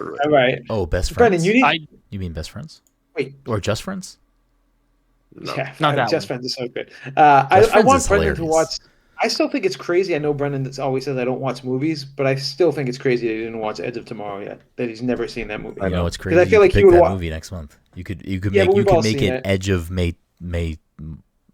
All right. Oh, best Brenden, friends. You mean best friends? Wait. Or just friends? No. Yeah, not that Just one. Friends is so good. I want is Brenden to hilarious. watch. I still think it's crazy. I know Brenden always says I don't watch movies, but I still think it's crazy that he didn't watch Edge of Tomorrow yet. That he's never seen that movie. You know what's crazy? Because I feel like he pick would that watch movie next month. You could Yeah, but we've all make seen it it. Edge of May.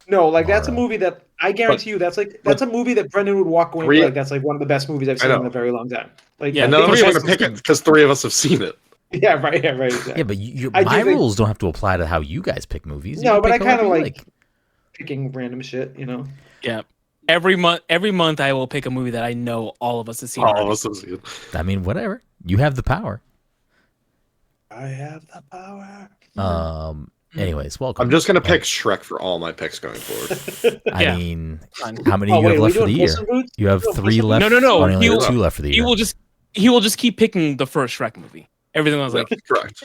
No, like that's a tomorrow. movie that I guarantee you that's a movie that Brenden would walk away and be like, that's like one of the best movies I've seen in a very long time. Like, Yeah, And none of us are going to pick it because three of us have seen it. Yeah, right. Exactly. Yeah, but my rules don't have to apply to how you guys pick movies. No, but I pick kind of whatever like picking random shit, you know. Yeah. Every month I will pick a movie that I know all of us have seen. All of us have seen it. I mean, whatever. You have the power. I have the power. Anyways, welcome. I'm just going to pick Shrek for all my picks going forward. I mean, how many do you have left for the year? You have 3 left. No. Oh, you only have 2 left for the year. He will just keep picking the first Shrek movie. Everything else like correct.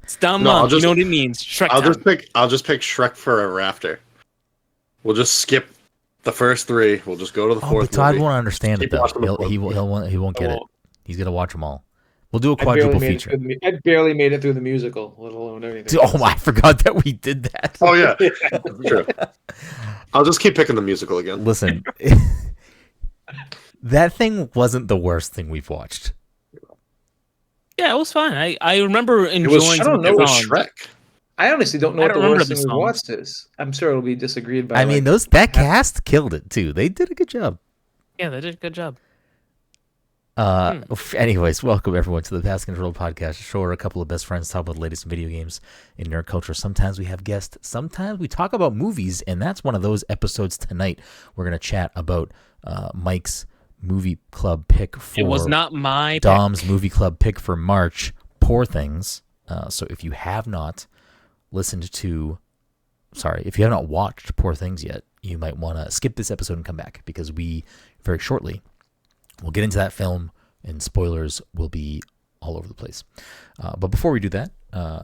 It's dumb month. You know what it means. Shrek. I'll just pick Shrek Forever After. We'll just skip the first 3. We'll just go to the 4th. But Todd movie. won't understand it though. He won't get it. He's gonna watch them all. We'll do a quadruple feature. I barely made it through the musical, let alone anything. Oh, I forgot that we did that. Oh yeah, true. I'll just keep picking the musical again. Listen, that thing wasn't the worst thing we've watched. Yeah, it was fine. I remember enjoying. I don't know. It was Shrek. I honestly don't know what the worst thing we watched is. I'm sure it'll be disagreed by. I mean, that cast killed it too. They did a good job. Yeah, they did a good job. Anyways, welcome everyone to the Pass Control Podcast, a show where a couple of best friends talk about the latest in video games and nerd culture. Sometimes we have guests, sometimes we talk about movies, and that's one of those episodes tonight. We're going to chat about Mike's movie club pick for... It was not my Dom's pick. movie club pick for March, Poor Things. So if you have not if you have not watched Poor Things yet, you might want to skip this episode and come back, because we very shortly we'll get into that film, and spoilers will be all over the place. But before we do that,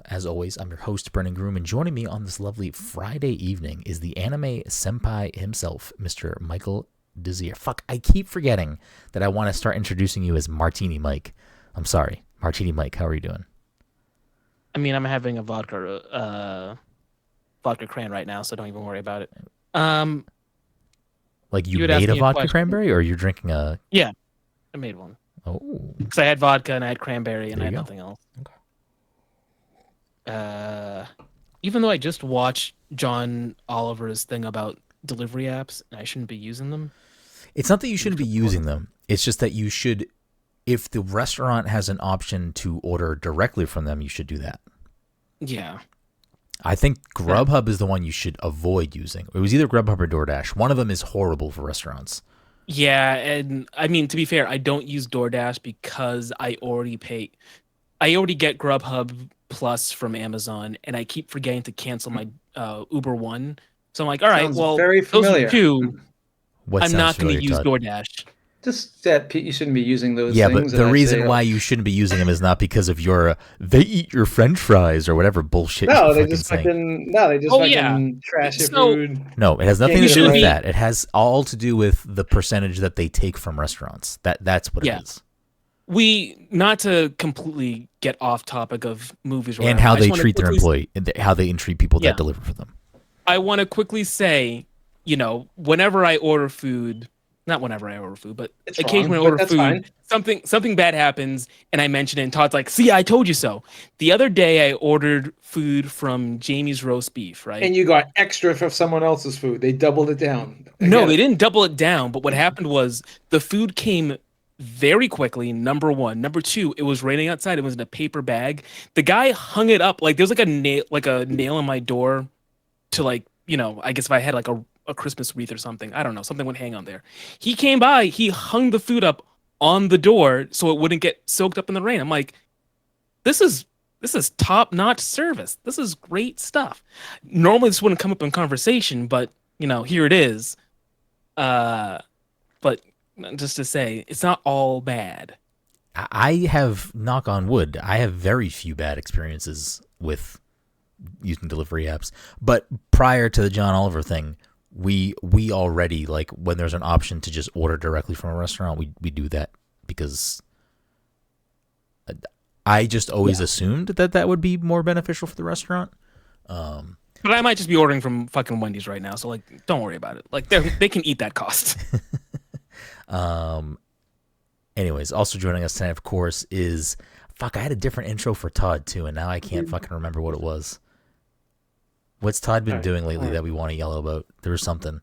as always, I'm your host, Brenden Groom, and joining me on this lovely Friday evening is the anime senpai himself, Mr. Michael Desir. Fuck, I keep forgetting that I want to start introducing you as Martini Mike. I'm sorry. Martini Mike, how are you doing? I mean, I'm having a vodka cran right now, so don't even worry about it. Like you made a vodka cranberry, or you're drinking a... Yeah, I made one. Oh. Because I had vodka and I had cranberry and I had nothing else. Okay. Even though I just watched John Oliver's thing about delivery apps and I shouldn't be using them. It's not that you shouldn't be using them. It's just that you should, if the restaurant has an option to order directly from them, you should do that. Yeah. I think Grubhub is the one you should avoid using. It was either Grubhub or DoorDash. One of them is horrible for restaurants. Yeah, and I mean, to be fair, I don't use DoorDash because I already get Grubhub Plus from Amazon, and I keep forgetting to cancel my Uber One. So I'm like, all right, well, very familiar. Those two, What I'm not going to use Todd? DoorDash. Just that you shouldn't be using those Yeah, things. but the reason why you shouldn't be using them is not because of your they eat your French fries or whatever bullshit. No, you're they just saying. trash your food. No, it has nothing Can't to do get it with right. that. It has all to do with the percentage that they take from restaurants. That's what it is. We, not to completely get off topic of movies, or And whatever, how I just they wanna treat their quickly- employee, how they treat people that deliver for them. I want to quickly say, whenever I order food, not whenever I order food, but It's occasionally wrong, I order but food, that's something bad happens, and I mention it, and Todd's like, see, I told you so. The other day, I ordered food from Jamie's Roast Beef, right? And you got extra for someone else's food. They doubled it down. No, they didn't double it down, but what happened was the food came very quickly, number one. Number two, it was raining outside. It was in a paper bag. The guy hung it up, like there was like a nail in my door to I guess if I had like a Christmas wreath or something, I don't know, something would hang on there. He came by, he hung the food up on the door so it wouldn't get soaked up in the rain. I'm like, this is top-notch service. This is great stuff. Normally this wouldn't come up in conversation, but here it is. But just to say, it's not all bad. I have, knock on wood, I have very few bad experiences with using delivery apps. But prior to the John Oliver thing, we already, like, when there's an option to just order directly from a restaurant, we do that because I just always assumed that would be more beneficial for the restaurant. But I might just be ordering from fucking Wendy's right now, so like, don't worry about it. Like, they can eat that cost. Anyways, also joining us tonight, of course, is I had a different intro for Todd too, and now I can't fucking remember what it was. What's Todd been doing lately that we want to yell about? There was something.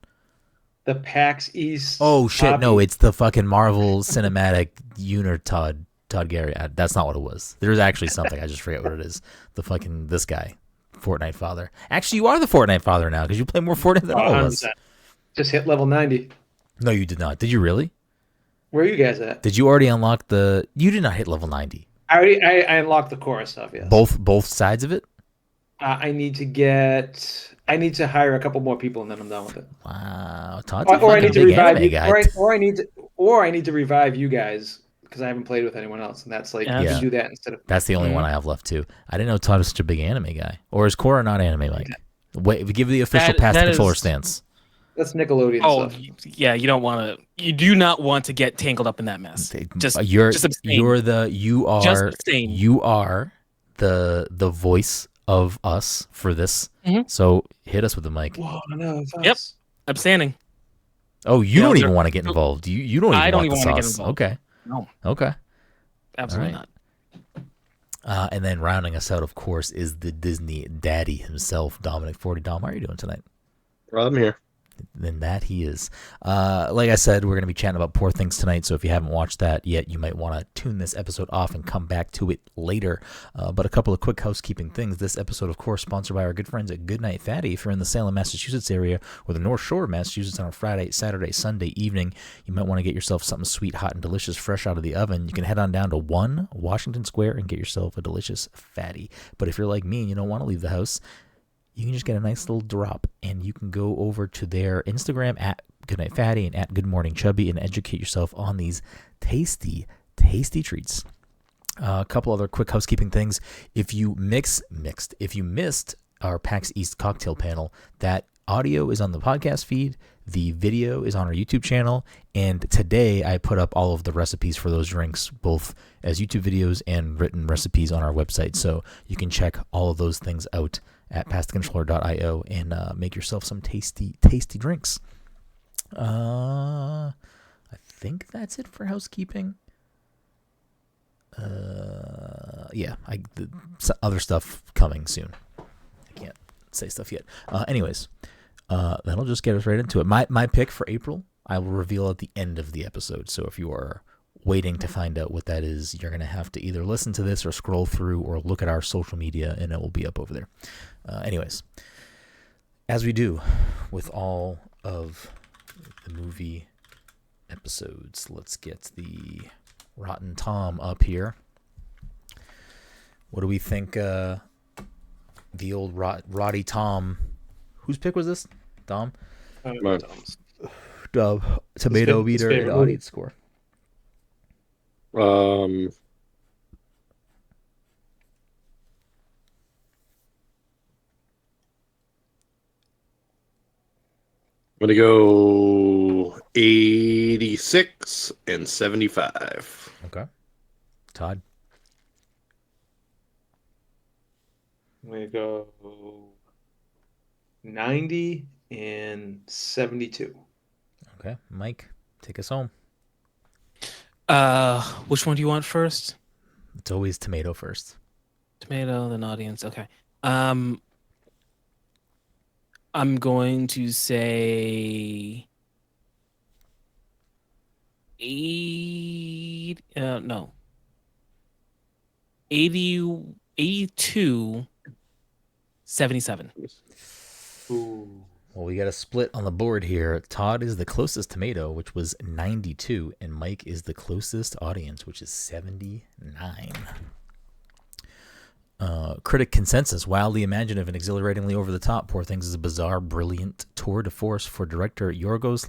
The PAX East. Oh shit! hobby. No, it's the fucking Marvel Cinematic Todd Gary. That's not what it was. There's actually something. I just forget what it is. The fucking this guy, Fortnite father. Actually, you are the Fortnite father now because you play more Fortnite than all of us. Just hit level 90. No, you did not. Did you really? Where are you guys at? Did you already unlock the? You did not hit level 90. I unlocked the core stuff. Yes. Both sides of it. I need to hire a couple more people and then I'm done with it. Wow, Todd's a Or I fucking need to big revive anime you, guy. or I need to revive you guys because I haven't played with anyone else, and that's like you Yeah. can do that instead of. That's the only one I have left too. I didn't know Todd was such a big anime guy. Or is Korra not anime like? Wait, give the official past that controller is- stance. That's Nickelodeon Oh, stuff. yeah, you do not want to get tangled up in that mess. Just abstain. You are Just abstain. you are the voice of us for this. Mhm. So hit us with the mic. Whoa, no, it's Yep. us. Abstaining. Oh, you Yeah, don't they're- even want to get involved. You don't even I don't want even the wanna get sauce. involved. Okay. No, Okay. absolutely All right. not. And then rounding us out, of course, is the Disney daddy himself, Dominic 40. Dom, how are you doing tonight? I'm here. Than that he is. Like I said, we're going to be chatting about Poor Things tonight, so if you haven't watched that yet, you might want to tune this episode off and come back to it later. But a couple of quick housekeeping things. This episode, of course, sponsored by our good friends at Goodnight Fatty. If you're in the Salem, Massachusetts area or the North Shore of Massachusetts on a Friday, Saturday, Sunday evening, you might want to get yourself something sweet, hot, and delicious fresh out of the oven. You can head on down to 1 Washington Square and get yourself a delicious fatty. But if you're like me and you don't want to leave the house, you can just get a nice little drop, and you can go over to their Instagram at Goodnight Fatty and at Good Morning Chubby and educate yourself on these tasty, tasty treats. A couple other quick housekeeping things. If you if you missed our PAX East cocktail panel, that audio is on the podcast feed. The video is on our YouTube channel, and today I put up all of the recipes for those drinks, both as YouTube videos and written recipes on our website. So you can check all of those things out at pastthecontroller.io and make yourself some tasty, tasty drinks. I think that's it for housekeeping. Other stuff coming soon. I can't say stuff yet. Anyways, that'll just get us right into it. My pick for April, I will reveal at the end of the episode. So if you are waiting to find out what that is, you're going to have to either listen to this or scroll through or look at our social media, and it will be up over there. Anyways, as we do with all of the movie episodes, let's get the Rotten Tom up here. What do we think the old Roddy Tom, whose pick was this? Dom? Mine. Tomato his meter favorite and movie. audience score. I'm gonna go 86 and 75. Okay. Todd? I'm gonna go 90 and 72. Okay. Mike, take us home. Which one do you want first? It's always tomato first. Tomato, then audience. Okay. I'm going to say 80, 82, 77. Ooh. Well, we got a split on the board here. Todd is the closest tomato, which was 92, and Mike is the closest audience, which is 79. Critic consensus: wildly imaginative and exhilaratingly over the top, Poor Things is a bizarre, brilliant tour de force for director Yorgos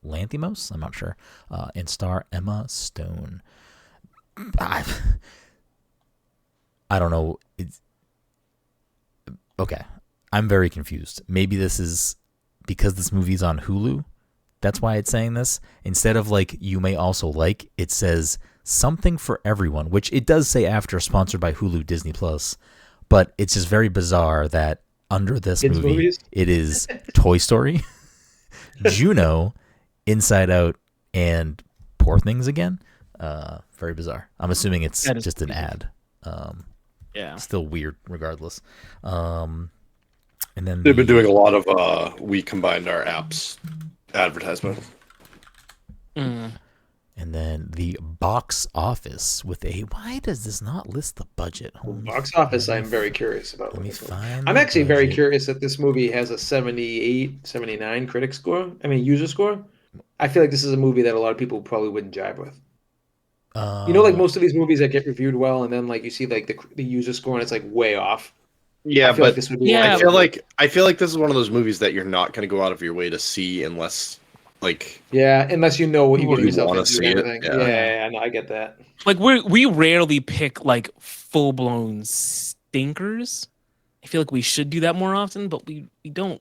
Lanthimos, I'm not sure, and star Emma Stone. I don't know. Okay, I'm very confused. Maybe this is because this movie's on Hulu. That's why it's saying this. Instead of like, you may also like, it says Something for Everyone, which it does say after sponsored by Hulu, Disney Plus, but it's just very bizarre that under this Kids' movie, movies? it is Toy Story, Juno, Inside Out, and Poor Things again. Very bizarre. I'm assuming it's just an ad. Yeah. Still weird, regardless. And then They've been doing a lot of we combined our apps advertisement. Mm. And then the box office with a. Why does this not list the budget? Box office, I'm very curious about. Let me find. I'm the actually very budget. curious that this movie has a 78, 79 critic score. I mean, user score. I feel like this is a movie that a lot of people probably wouldn't jive with. You know, like most of these movies that get reviewed well, and then like you see like the user score and it's like way off. Yeah, I feel like but this would be Yeah, I feel like this is one of those movies that you're not going to go out of your way to see unless like yeah, unless you know what you're getting You yourself wanna into see and it, everything. yeah. Yeah, no, I get that. Like we rarely pick like full blown stinkers. I feel like we should do that more often, but we don't.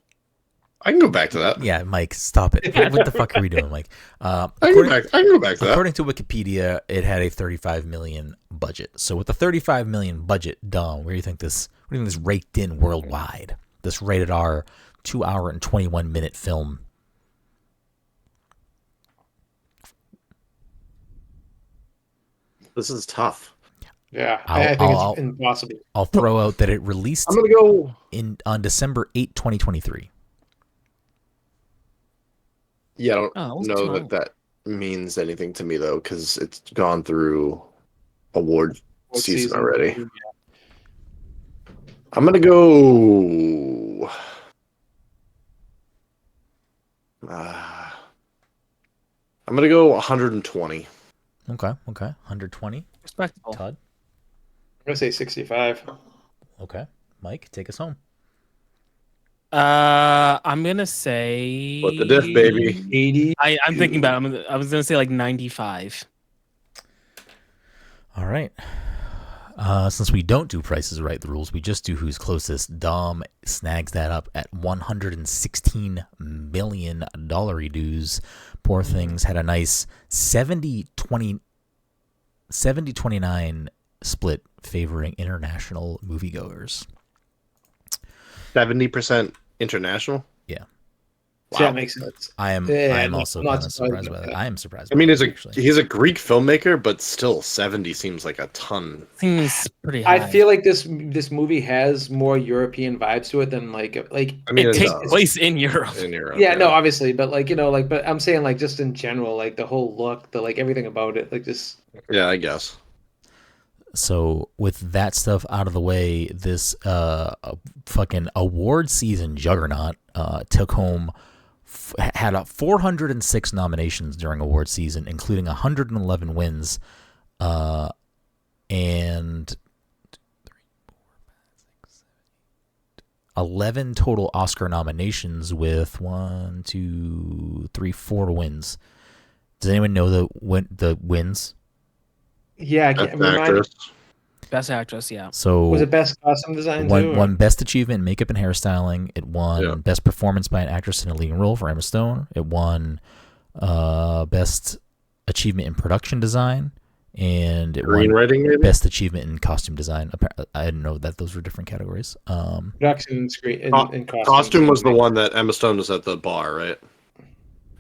I can go back to that. Yeah, Mike, stop it. What the fuck are we doing, Mike? I can go back to that. According to Wikipedia, it had a 35 million budget. So with the 35 million budget, Dom, where do you think this raked in worldwide? This rated R 2 hour and 21 minute film. This is tough. Yeah, I think it's impossible. I'll throw out that it released I'm gonna go. on December 8, 2023. Yeah, I Oh, don't what's know wrong? that means anything to me though, because it's gone through award season already. I'm gonna go. I'm gonna go 120. Okay. 120. Respectable. Todd. I'm gonna say 65. Okay. Mike, take us home. I'm gonna say. What the diff, baby? 80. I'm thinking about it. I was gonna say like 95. All right. Since we don't do Prices Right, the rules, we just do Who's Closest. Dom snags that up at $116 million dues. Poor Things had a nice 70-29 split favoring international moviegoers. 70% international. Yeah. So that makes sense. I am also I'm kind not of surprised surprised by about that. that. I am surprised. I mean, by that, actually. he's a Greek filmmaker, but still 70 seems like a ton. Seems pretty high. I feel like this movie has more European vibes to it than like I mean, it takes does. place in Europe. In Europe. yeah, no, obviously, but like but I'm saying like just in general, like the whole look, the like everything about it, like just Yeah, I guess. So with that stuff out of the way, this fucking award season juggernaut took home had 406 nominations during award season, including 111 wins, and 11 total Oscar nominations with 1, 2, 3, 4 wins. Does anyone know the wins? yeah. Best Remind me, actress. Best actress, yeah. So was it best costume design too? won Best Achievement in Makeup and Hairstyling. It won Yeah. Best Performance by an Actress in a Leading Role for Emma Stone. It won Best Achievement in Production Design, and it won Screenwriting, maybe? Best Achievement in Costume Design. I didn't know that those were different categories. Production, screen, and costume. Costume was the one that Emma Stone was at the bar, right?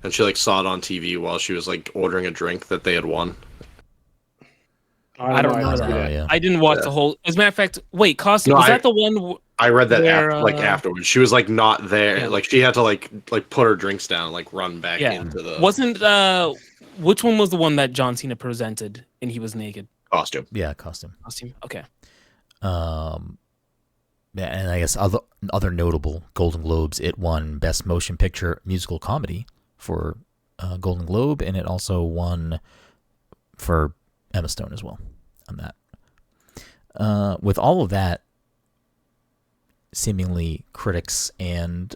And she like saw it on TV while she was like ordering a drink that they had won. I don't know didn't that. see that. Yeah. I didn't watch the whole. As a matter of fact, wait, costume No, was I- that the one? I read that Where, afterwards. She was like not there. Yeah. Like she had to like put her drinks down and like run back Yeah. into the Wasn't which one was the one that John Cena presented and he was naked? costume. Yeah, costume. Costume. Okay. Yeah, and I guess other notable Golden Globes. It won Best Motion Picture Musical Comedy for Golden Globe, and it also won for Emma Stone as well on that. With all of that, seemingly critics and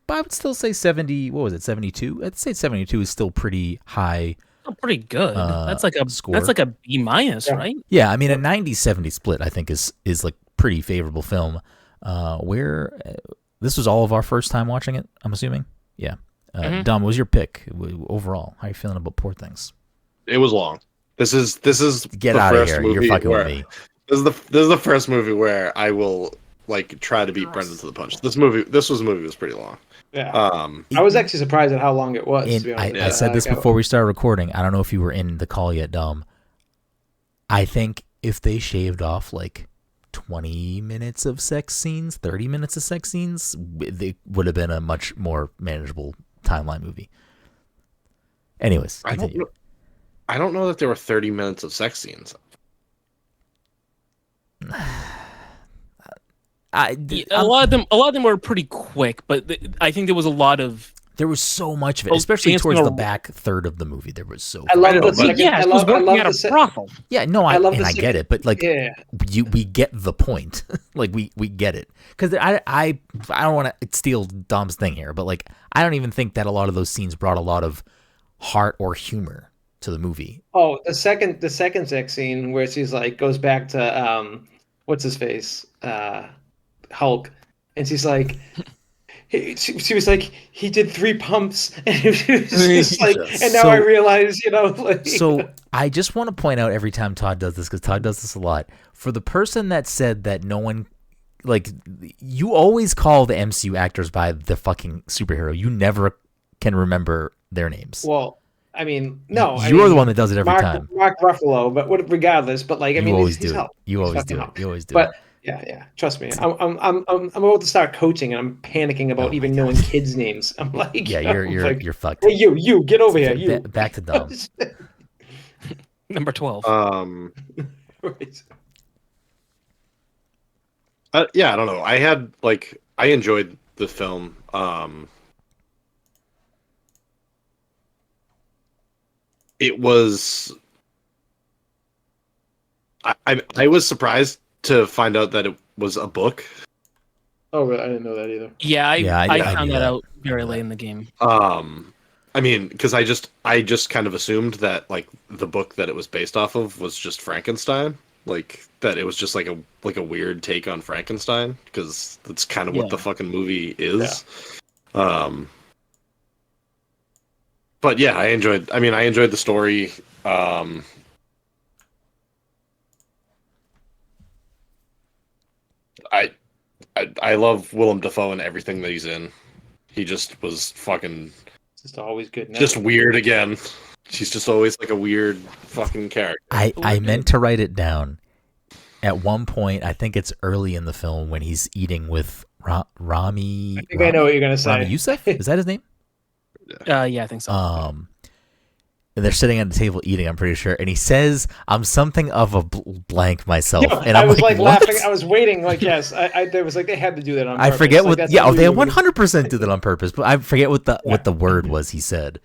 I would still say 70. What was it? 72. I'd say 72 is still pretty high. Oh, pretty good. That's like a score. That's like a B minus, Yeah. right? Yeah, I mean a 90-70 split I think is like pretty favorable film. Where this was all of our first time watching it, I'm assuming. Yeah. Dom, what was your pick overall? How are you feeling about Poor Things? It was long. This is Get the out of first here. You're movie fucking with where me. this is the first movie where I will like try to beat Brenden to the punch. This movie was pretty long. Yeah. Um, I was actually surprised at how long it was, to And be honest with I you. said this Like, before we started recording. I don't know if you were in the call yet, Dom. I think if they shaved off like 20 minutes of sex scenes, 30 minutes of sex scenes, it would have been a much more manageable timeline movie. Anyways, continue. I don't know that there were 30 minutes of sex scenes. A lot of them were pretty quick, but I think there was a lot of. There was so much of it, Oh, especially dancing towards the around. back third of the movie. There was so. I love know, the but- second. Yeah, I she was love, I working love at the a brothel. Yeah, no, I love and the I get it, but like, yeah. we get the point. Like we get it, because I don't want to steal Dom's thing here, but like I don't even think that a lot of those scenes brought a lot of heart or humor to the movie. Oh, the second sex scene where she's like goes back to what's his face, Hulk, and she's like, she was like, he did 3 pumps, and it was just like, and now I realize, like. So I just want to point out every time Todd does this, because Todd does this a lot. For the person that said that no one, like, you always call the MCU actors by the fucking superhero. You never can remember their names. Well, I mean, no, You're the one that does it every time. Mark Ruffalo, but regardless, but like, I You mean, always he's do it. Hulk. You He's always fucking do it. Hulk. You always do But it. yeah, trust me, I'm about to start coaching, and I'm panicking about even knowing kids' names. I'm like, Yeah, you're fucked. Hey, you get over here, you. Back to Dom. Number 12. Right. Yeah, I don't know. I enjoyed the film. It was. I was surprised to find out that it was a book. Oh, I didn't know that either. Yeah, I I found knew that that. out very late in the game. I mean, because I just kind of assumed that like the book that it was based off of was just Frankenstein, like that it was just like a weird take on Frankenstein, because that's kind of what the fucking movie is. Yeah. But yeah, I enjoyed the story. I love Willem Dafoe and everything that he's in. He just was fucking Just always good. just weird again. She's just always like a weird fucking character. I meant to write it down. At one point, I think it's early in the film when he's eating with Rami. I think I know what you're gonna say. Rami Youssef? Is that his name? Yeah, I think so. And they're sitting at the table eating, I'm pretty sure. And he says, "I'm something of a blank myself." Yeah, and I'm I was like "What?" laughing. I was waiting. Like, yes, there was like they had to do that on. I purpose. forget like, what. Yeah, they 100% did that on purpose. But I forget what the word was he said.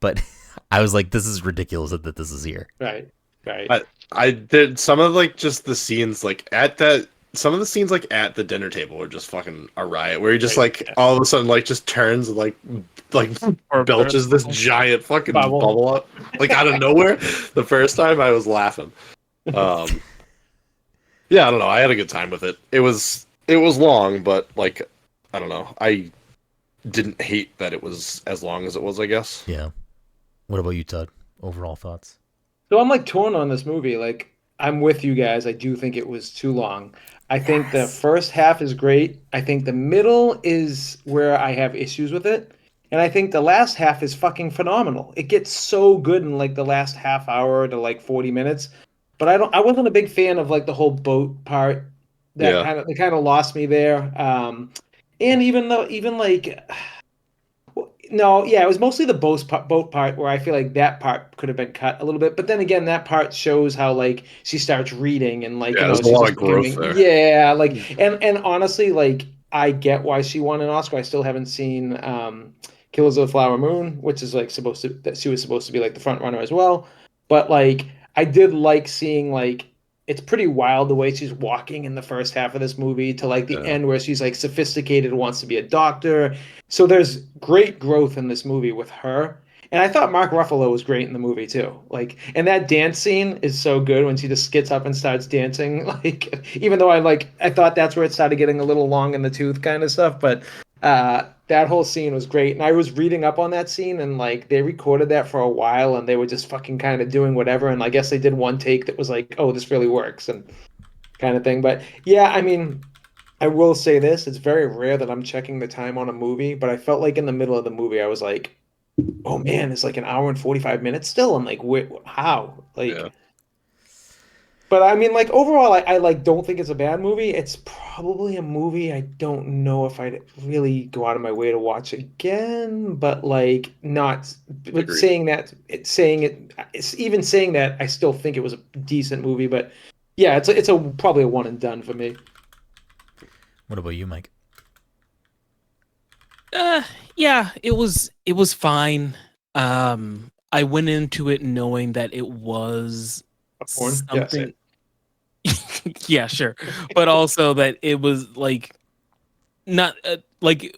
But I was like, "This is ridiculous that this is here." Right. I did some of like just the sines like at that. Some of the scenes like at the dinner table were just fucking a riot. Where he just like all of a sudden like just turns and like belches this giant fucking bubble up like out of nowhere. The first time I was laughing. Yeah, I don't know. I had a good time with it. It was long, but like I don't know. I didn't hate that it was as long as it was, I guess. Yeah. What about you, Todd? Overall thoughts? So I'm like torn on this movie. Like I'm with you guys. I do think it was too long. I think the first half is great. I think the middle is where I have issues with it. And I think the last half is fucking phenomenal. It gets so good in like the last half hour to like 40 minutes. But I wasn't a big fan of like the whole boat part. That kind of lost me there. And even like no, yeah, it was mostly the boat part where I feel like that part could have been cut a little bit. But then again, that part shows how like she starts reading and like there's a lot of growth there. Yeah, like and honestly, like I get why she won an Oscar. I still haven't seen Killers of the Flower Moon, which is like that she was supposed to be like the front runner as well. But like I did like seeing like it's pretty wild the way she's walking in the first half of this movie to like the end where she's like sophisticated, wants to be a doctor. So there's great growth in this movie with her. And I thought Mark Ruffalo was great in the movie too. Like, and that dance scene is so good when she just gets up and starts dancing. Like, even though I thought that's where it started getting a little long in the tooth kind of stuff. But That whole scene was great. And I was reading up on that scene, and like they recorded that for a while, and they were just fucking kind of doing whatever. And I guess they did one take that was like, oh, this really works, and kind of thing. But yeah, I mean, I will say this: it's very rare that I'm checking the time on a movie, but I felt like in the middle of the movie, I was like, oh man, it's like an hour and 45 minutes still. I'm like, how? Yeah. Like, but I mean, like overall, I like don't think it's a bad movie. It's probably a movie I don't know if I'd really go out of my way to watch again. But like not, but Agreed. it's even saying that I still think it was a decent movie. But yeah, it's a probably a one and done for me. What about you, Mike? Uh, yeah, it was fine. I went into it knowing that it was Popcorn, yeah, something. same. Yeah, sure, but also that it was like not like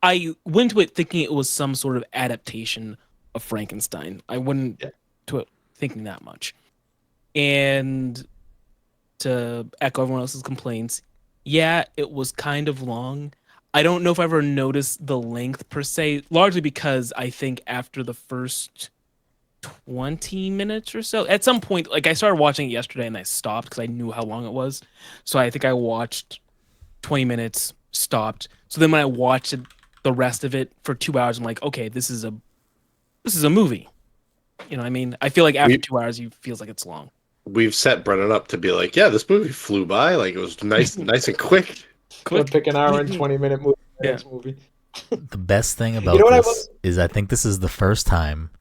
I went to it thinking it was some sort of adaptation of Frankenstein. I went Yeah. to it thinking that much, and to echo everyone else's complaints, yeah, it was kind of long. I don't know if I ever noticed the length per se, largely because I think after the first 20 minutes or so, at some point, like I started watching it yesterday and I stopped because I knew how long it was. So I think I watched 20 minutes, stopped. So then when I watched it, the rest of it for 2 hours, I'm like, okay, this is a movie. You know what I mean? I feel like after We 2 hours, you feels like it's long. we've set Brennan up to be like, yeah, this movie flew by. Like it was nice and quick. Gonna Quick. pick an hour and 20 minute movie. My Yeah. next movie. The best thing You know about what I this was? is I think this is the first time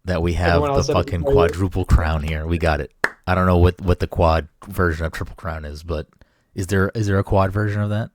that we Everyone have the else said it fucking before you. quadruple crown here. We got it. I don't know what the quad version of triple crown is, but is there a quad version of that?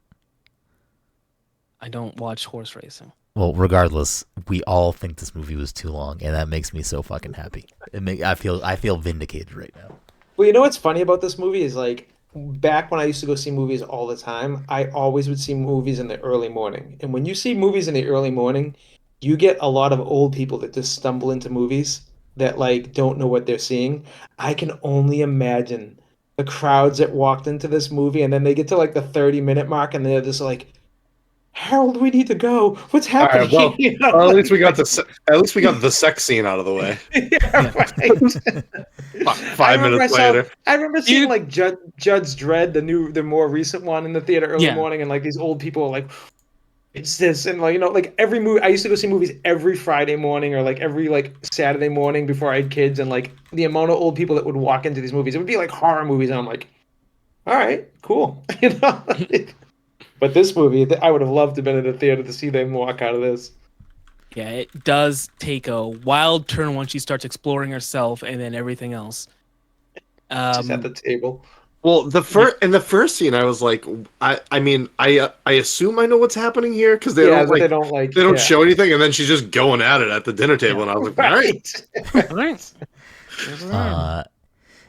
I don't watch horse racing. Well, regardless, we all think this movie was too long, and that makes me so fucking happy. I feel vindicated right now. Well, you know what's funny about this movie is like back when I used to go see movies all the time, I always would see movies in the early morning. And when you see movies in the early morning, you get a lot of old people that just stumble into movies that like don't know what they're seeing. I can only imagine the crowds that walked into this movie and then they get to like the 30-minute mark and they're just like, Harold, we need to go. What's All happening? right, well, You know, at least we got like, the sex scene out of the way. yeah, Yeah. right. I Five remember I minutes saw later. I remember seeing You, like Judge Dredd, the more recent one in the theater early yeah. morning, and like these old people are like, it's this, and like like every movie I used to go see movies every Friday morning or like every like Saturday morning before I had kids, and like the amount of old people that would walk into these movies, it would be like horror movies, and I'm like, all right, cool, you know. But this movie, I would have loved to have been in the theater to see them walk out of this. Yeah, it does take a wild turn once she starts exploring herself and then everything else. She's at the Um, table. Well, yeah, in the first scene, I was like, I mean, I assume I know what's happening here because Yeah, but they don't like, they don't yeah, show anything, and then she's just going at it at the dinner table, yeah. and I was like, all right, right. All right. There's an iron. Uh,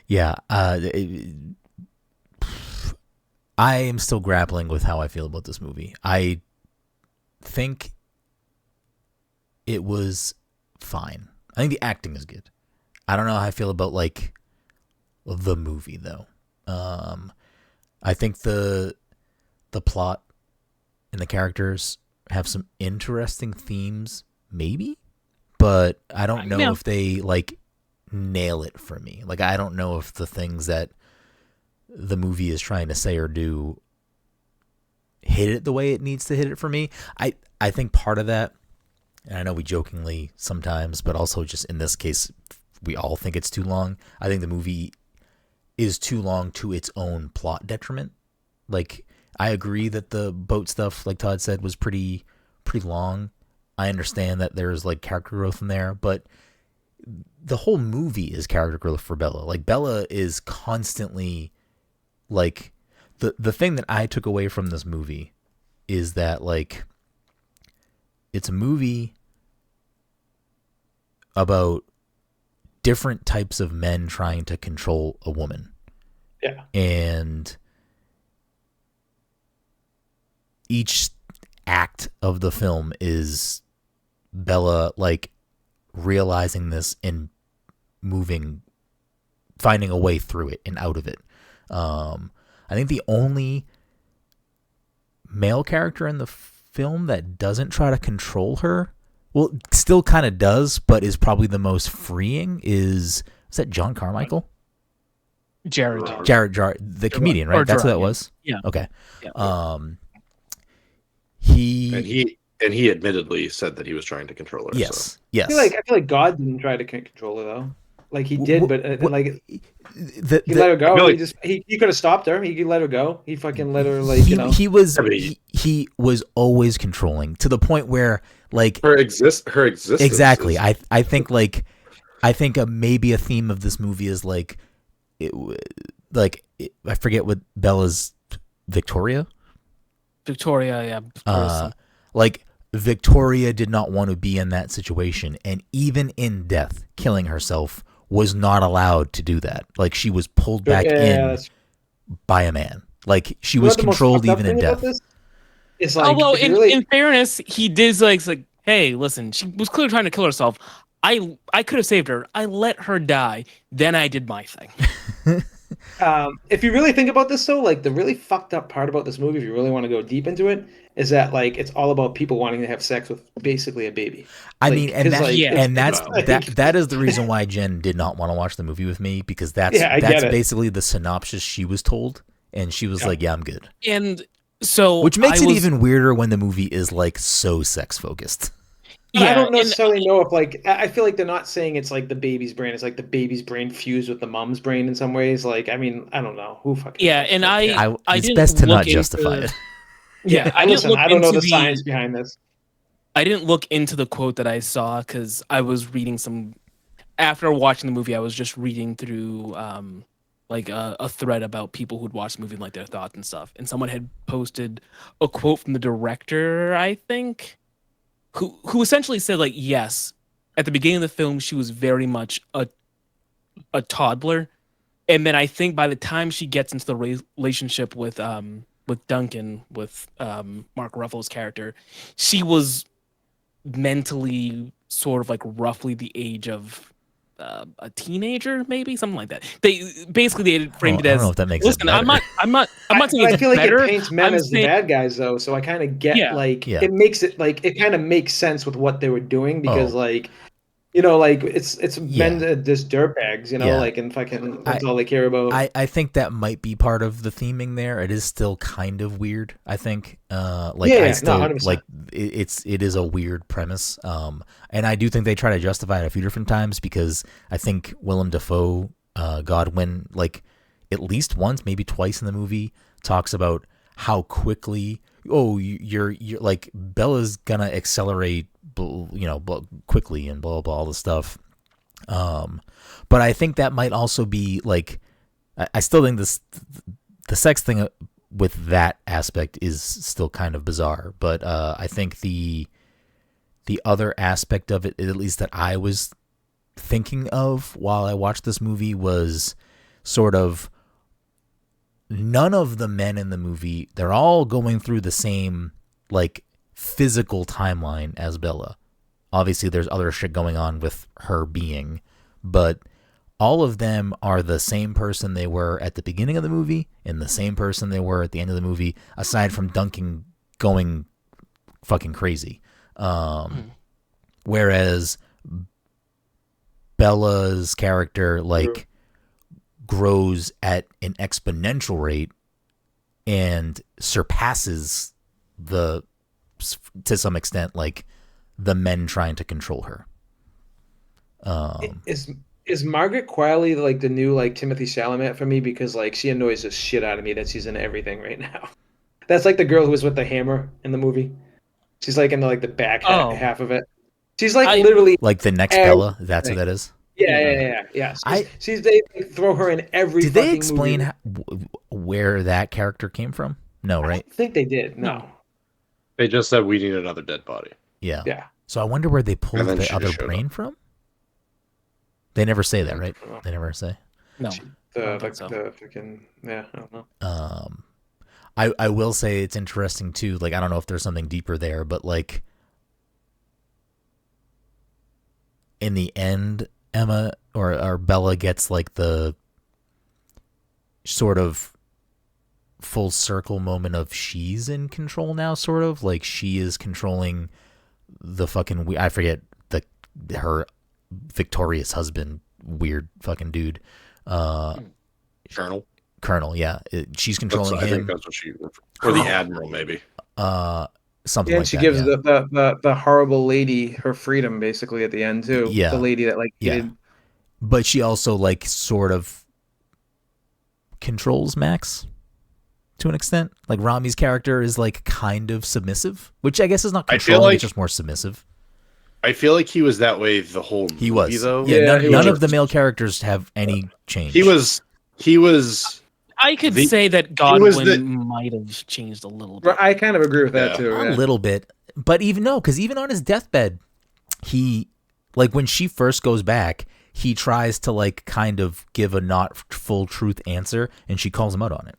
yeah. I am still grappling with how I feel about this movie. I think it was fine. I think the acting is good. I don't know how I feel about like the movie though. Um, I think the plot and the characters have some interesting themes, maybe, but I don't know Yeah. if they like nail it for me. Like I don't know if the things that the movie is trying to say or do hit it the way it needs to hit it for me. I think part of that, and I know we jokingly sometimes, but also just in this case, we all think it's too long. I think the movie is too long to its own plot detriment. Like I agree that the boat stuff, like Todd said, was pretty long. I understand that there's like character growth in there, but the whole movie is character growth for Bella. Like Bella is constantly like the thing that I took away from this movie is that like it's a movie about different types of men trying to control a woman. Yeah. And each act of the film is Bella like realizing this and moving, finding a way through it and out of it. I think the only male character in the film that doesn't try to control her, well, still kind of does, but is probably the most freeing, is that John Carmichael? Jared. Jared, the comedian, right? That's who that was? Yeah. Okay. Yeah. He admittedly said that he was trying to control her. Yes. So. Yes. I feel like God didn't try to control her though. Like he did, but like he let her go. Like, he could have stopped her. He could let her go. He fucking let her He was always controlling to the point where like her existence. Exactly. I think maybe a theme of this movie is I forget what Bella's Victoria. Victoria, yeah. Like Victoria did not want to be in that situation, and even in death, killing herself was not allowed to do that. Like she was pulled back in by a man. Like she was controlled even in death. It's like, although in fairness, he did like, hey, listen, she was clearly trying to kill herself. I could have saved her. I let her die. Then I did my thing. If you really think about this, though, like the really fucked up part about this movie, if you really want to go deep into it, is that like it's all about people wanting to have sex with basically a baby. I mean, and that's like, that is the reason why Jen did not want to watch the movie with me, because that's basically the synopsis she was told, and she was like, "Yeah, I'm good." And so, which makes it even weirder when the movie is like so sex focused. Yeah, I don't necessarily know if like I feel like they're not saying it's like the baby's brain. It's like the baby's brain fused with the mom's brain in some ways. Like, I mean, I don't know who fucking. Yeah, and I it's best to not justify it. Yeah, I don't know the science behind this. I didn't look into the quote that I saw because I was reading after watching the movie, I was just reading through like a thread about people who'd watched the movie and like their thoughts and stuff. And someone had posted a quote from the director, I think, who essentially said like, yes, at the beginning of the film, she was very much a toddler. And then I think by the time she gets into the relationship with Duncan, with Mark Ruffalo's character, she was mentally sort of like roughly the age of a teenager, maybe something like that. They framed it as. I don't know if that makes listen, it better. I'm not saying it's I feel better. Like it paints men as the bad guys, though. So I kind of get it makes it like it kind of makes sense with what they were doing because like. You know, like it's men just dirtbags, you know, like and fucking that's all they care about. I think that might be part of the theming there. It is still kind of weird, I think. Like it is a weird premise. And I do think they try to justify it a few different times because I think Willem Dafoe, Godwin, like at least once, maybe twice in the movie, talks about how quickly you're like Bella's gonna accelerate, quickly and blah blah all the stuff. But I think that might also be like, I still think the sex thing with that aspect is still kind of bizarre. But I think the other aspect of it, at least that I was thinking of while I watched this movie, was sort of none of the men in the movie, they're all going through the same like physical timeline as Bella. Obviously there's other shit going on with her being, but all of them are the same person they were at the beginning of the movie and the same person they were at the end of the movie, aside from Duncan going fucking crazy. Whereas Bella's character like grows at an exponential rate and surpasses to some extent, like the men trying to control her. Is Margaret Qualley like the new like Timothy Chalamet for me? Because like she annoys the shit out of me that she's in everything right now. That's like the girl who was with the hammer in the movie. She's like in the back half of it. She's like literally like the next Bella. That's who that is. Yeah. They throw her in every. Did they explain where that character came from? No, right? I think they did. No. They just said we need another dead body. Yeah. So I wonder where they pulled the other brain from. They never say that, right? They never say. No. The fucking I don't know. I will say it's interesting too. Like I don't know if there's something deeper there, but like in the end, Emma or Bella gets like the sort of full circle moment of she's in control now, sort of like she is controlling the fucking I forget her victorious husband, weird fucking dude, Colonel. Yeah, she's controlling him. I think that's what she or the admiral maybe. Something Yeah, like and she that. gives Yeah. the horrible lady her freedom basically at the end too. Yeah. The lady that like hated. But she also like sort of controls Max to an extent. Like Rami's character is like kind of submissive, which I guess is not controlling, it's just more submissive. I feel like he was that way the whole movie, he was. though. Yeah, none of the male characters have any change. He was. I could say that Godwin might have changed a little bit. I kind of agree with that too. A little bit, but even on his deathbed, he like when she first goes back, he tries to like kind of give a not full truth answer, and she calls him out on it.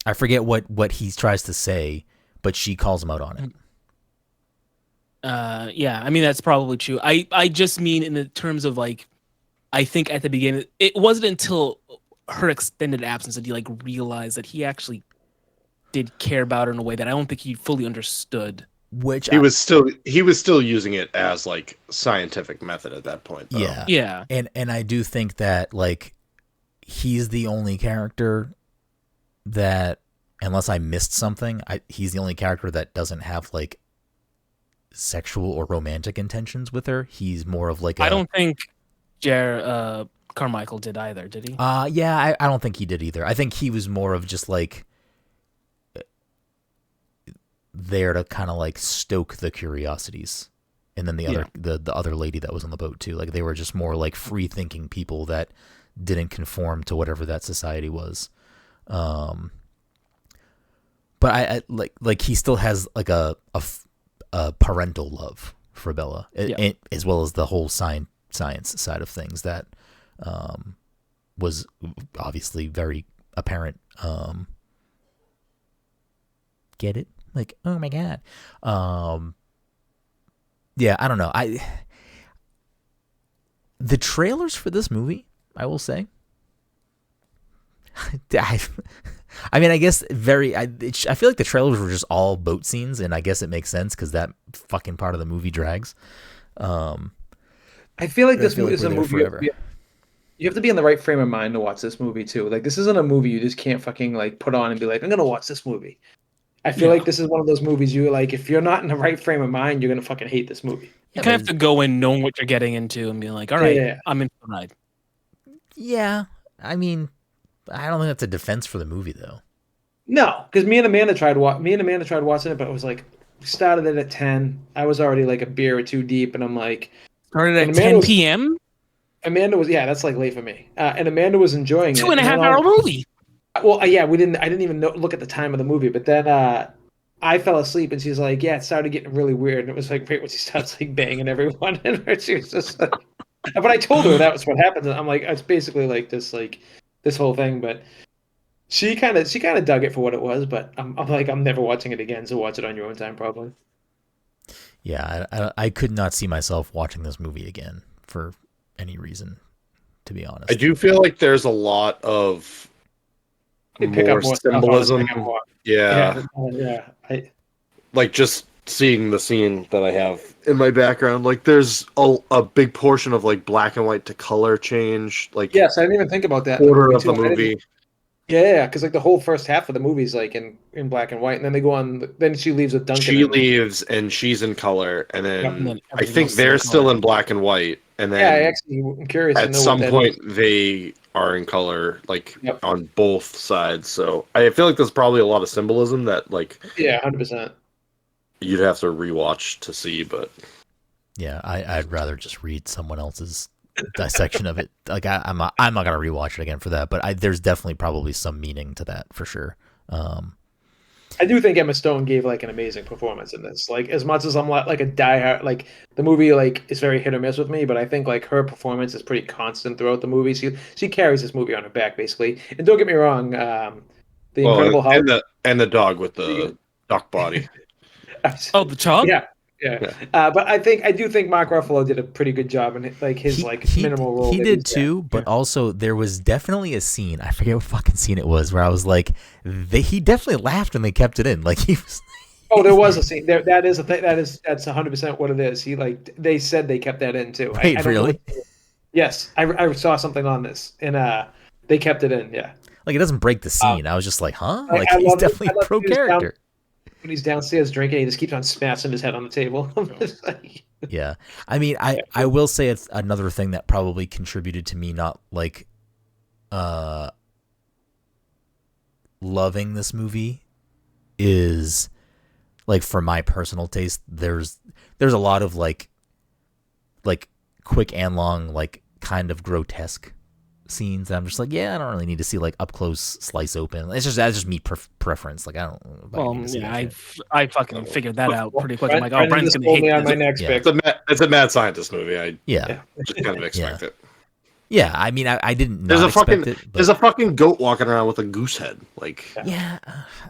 I forget what he tries to say, but she calls him out on it. Yeah, I mean that's probably true. I just mean in the terms of like, I think at the beginning it wasn't until her extended absence that he like realized that he actually did care about her in a way that I don't think he fully understood. Which he was still using it as like scientific method at that point, though. Yeah. And I do think that like he's the only character that, unless I missed something, he's the only character that doesn't have like sexual or romantic intentions with her. He's more of like I don't think Carmichael did either, did he? Yeah, I don't think he did either. I think he was more of just like there to kind of like stoke the curiosities. And then the other lady that was on the boat too, like they were just more like free thinking people that didn't conform to whatever that society was. But I like he still has like a parental love for Bella, as well as the whole science side of things that was obviously very apparent. Get it? Like, oh my god. Yeah, I don't know. The trailers for this movie, I will say, I mean, I guess I feel like the trailers were just all boat scenes, and I guess it makes sense because that fucking part of the movie drags. I feel like this is a movie. You have to be in the right frame of mind to watch this movie too. Like, this isn't a movie you just can't fucking like put on and be like, I'm gonna watch this movie. I feel like this is one of those movies you like, if you're not in the right frame of mind, you're gonna fucking hate this movie. You kind of have to go in knowing what you're getting into and be like, all right, I'm in for the ride. Yeah, I mean, I don't think that's a defense for the movie though. No, because me and Amanda tried watching it, but it was like we started it at 10. I was already like a beer or two deep, and I'm like, started at 10 p.m. Amanda was that's like late for me, and Amanda was enjoying it. 2.5 hour movie. Well, yeah, I didn't even look at the time of the movie, but then I fell asleep, and she's like, yeah, it started getting really weird, and it was like right when she starts like banging everyone, and she was just like, but I told her that was what happened. And I'm like, it's basically like this whole thing, but she kind of dug it for what it was, but I'm like, I'm never watching it again, so watch it on your own time, probably. Yeah, I could not see myself watching this movie again for any reason, to be honest. I do feel like there's a lot of more symbolism. Yeah. Like just seeing the scene that I have in my background, like there's a big portion of like black and white to color change. Like, yes, I didn't even think about that. Order of the movie. Yeah, because like the whole first half of the movie is like in black and white, and then they go on. Then she leaves with Duncan. She leaves, and she's in color, and then I think they're still in black and white, and then I'm curious. At some point, they are in color, like on both sides. So I feel like there's probably a lot of symbolism that, like, 100%. You'd have to rewatch to see, but yeah, I'd rather just read someone else's dissection of it. Like I'm not gonna rewatch it again for that, but there's definitely probably some meaning to that for sure. I do think Emma Stone gave like an amazing performance in this. Like, as much as I'm like a diehard, like the movie like is very hit or miss with me, but I think like her performance is pretty constant throughout the movie. She carries this movie on her back basically. And don't get me wrong, the Incredible Hulk and the dog with the duck body. Oh, the child? Yeah. Yeah. But I do think Mark Ruffalo did a pretty good job in like his minimal role. He that did he's got. too, but also there was definitely a scene. I forget what fucking scene it was where I was like, he definitely laughed and they kept it in. Like he was. Oh, there was a scene there. That is a thing. That's 100% what it is. They said they kept that in too. Wait, I don't really? know. Yes, I saw something on this, and they kept it in. Yeah. Like it doesn't break the scene. I was just like, huh? Like I he's love definitely I love pro character. when he's downstairs drinking, he just keeps on smashing his head on the table. Yeah. I mean, I will say it's another thing that probably contributed to me not like loving this movie is like for my personal taste, there's a lot of like quick and long, like kind of grotesque scenes that I'm just like, yeah, I don't really need to see like up close slice open. That's just me preference. Like I don't. Well, yeah, I fucking figured that out pretty quick. I'm like, oh, Brenden Brendan's just gonna told hate me on this. my next pick. It's a mad scientist movie. I Yeah. just kind of expect it. Yeah, I mean, I didn't There's not a fucking expect it. But there's a fucking goat walking around with a goose head. Like, yeah,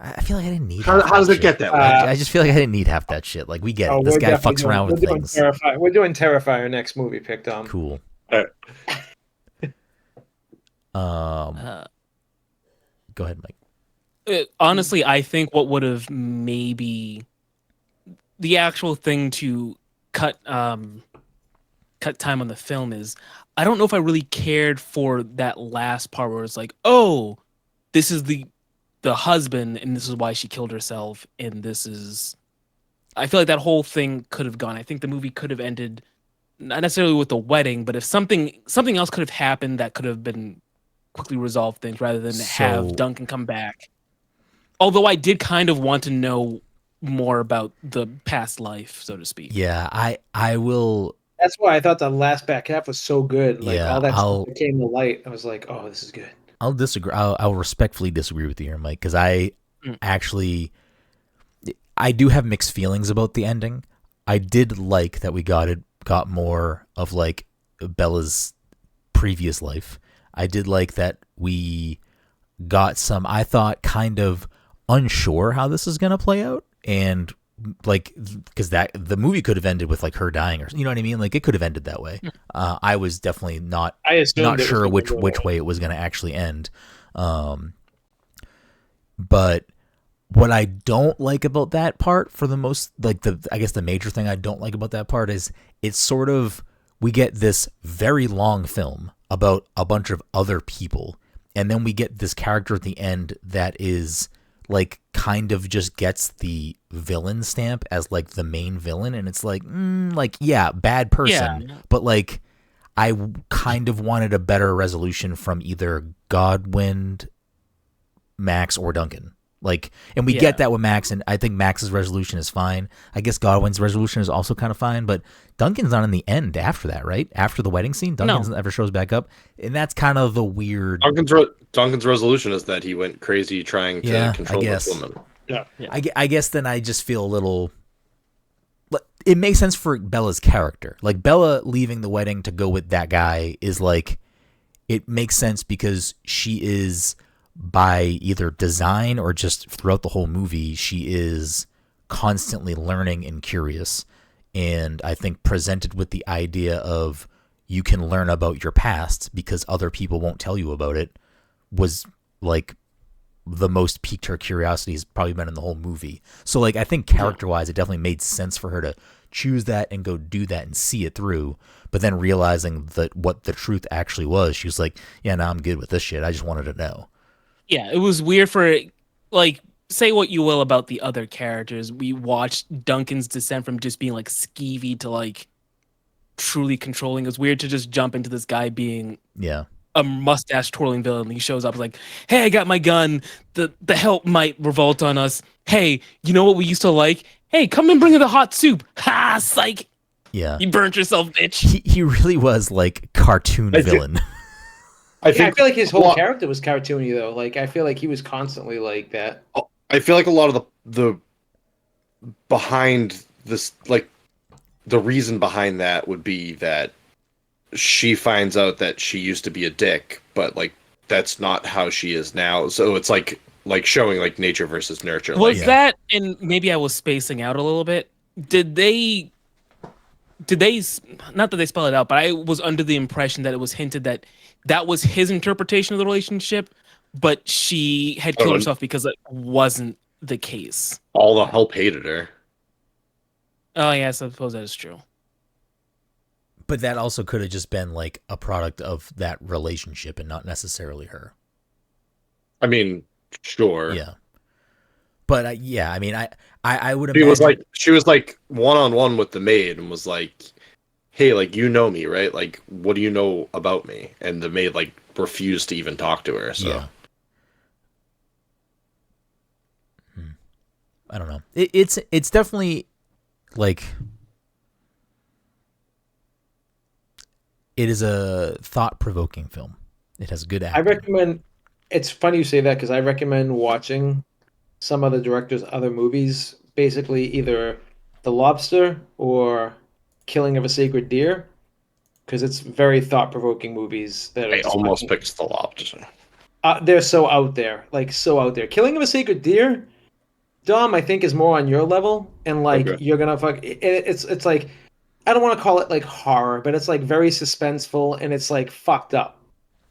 I feel like I didn't need. how does it shit. get that way? I just feel like I didn't need half that shit. Like we get it. This guy fucks around with things. We're doing Terrifier next movie pick, Tom. Cool. All right. Go ahead, Mike. Honestly, I think what would have maybe the actual thing to cut time on the film is I don't know if I really cared for that last part where it's like, oh, this is the husband and this is why she killed herself and this is. I feel like that whole thing could have gone. I think the movie could have ended not necessarily with the wedding, but if something else could have happened that could have been quickly resolved things rather than have Duncan come back. Although I did kind of want to know more about the past life, so to speak. Yeah, I will. That's why I thought the last back half was so good. Like Yeah, all that stuff that came to light. I was like, oh, this is good. I'll disagree. I'll respectfully disagree with you here, Mike, because I actually I do have mixed feelings about the ending. I did like that we got more of like Bella's previous life. I did like that we got some, I thought, kind of unsure how this is going to play out. And like, because the movie could have ended with like her dying or, you know what I mean? Like it could have ended that way. I was definitely not sure which way it was going to actually end. But what I don't like about that part for the most, like I guess the major thing I don't like about that part is it's sort of, we get this very long film about a bunch of other people. And then we get this character at the end that is like kind of just gets the villain stamp as like the main villain. And it's like, yeah, bad person. Yeah. But like, I kind of wanted a better resolution from either Godwin, Max, or Duncan. Like, and we get that with Max, and I think Max's resolution is fine. I guess Godwin's resolution is also kind of fine, but Duncan's not in the end after that, right? After the wedding scene, Duncan never shows back up, and that's kind of the weird. Duncan's resolution is that he went crazy trying to control this woman. Yeah. I guess then I just feel a little. It makes sense for Bella's character. Like Bella leaving the wedding to go with that guy is like, it makes sense because she is, by either design or just throughout the whole movie, she is constantly learning and curious. And I think presented with the idea of you can learn about your past because other people won't tell you about it was like the most piqued her curiosity has probably been in the whole movie. So like, I think character wise, it definitely made sense for her to choose that and go do that and see it through. But then realizing that what the truth actually was, she was like, yeah, no, I'm good with this shit. I just wanted to know. Yeah, it was weird for, like, say what you will about the other characters. We watched Duncan's descent from just being, like, skeevy to, like, truly controlling. It was weird to just jump into this guy being a mustache-twirling villain. He shows up like, hey, I got my gun. The help might revolt on us. Hey, you know what we used to like? Hey, come and bring her the hot soup. Ha, psych. Yeah. You burnt yourself, bitch. He really was, like, cartoon villain. I feel like his whole character was cartoony though. Like I feel like he was constantly like that. I feel like a lot of the behind this, like the reason behind that would be that she finds out that she used to be a dick, but like that's not how she is now. So it's like showing like nature versus nurture. Was that, and maybe I was spacing out a little bit. did they not that they spell it out, but I was under the impression that it was hinted that that was his interpretation of the relationship, but she had killed herself because it wasn't the case. All the help hated her. Oh yeah, I suppose that is true. But that also could have just been like a product of that relationship and not necessarily her. I mean, sure. Yeah. But yeah, I mean, I would imagine she was like one-on-one with the maid and was like, "Hey, like, you know me, right? Like, what do you know about me?" And the maid like refused to even talk to her. So yeah. I don't know. It's definitely like it is a thought-provoking film. It has good acting. I recommend. It's funny you say that because I recommend watching some of the director's other movies, basically either The Lobster or Killing of a Sacred Deer, because it's very thought-provoking movies that are I just almost fucking, picked the lobster. they're so out there, like so out there. Killing of a Sacred Deer, Dom, I think is more on your level, and like Okay. you're gonna it's like I don't want to call it like horror, but it's like very suspenseful and it's like fucked up.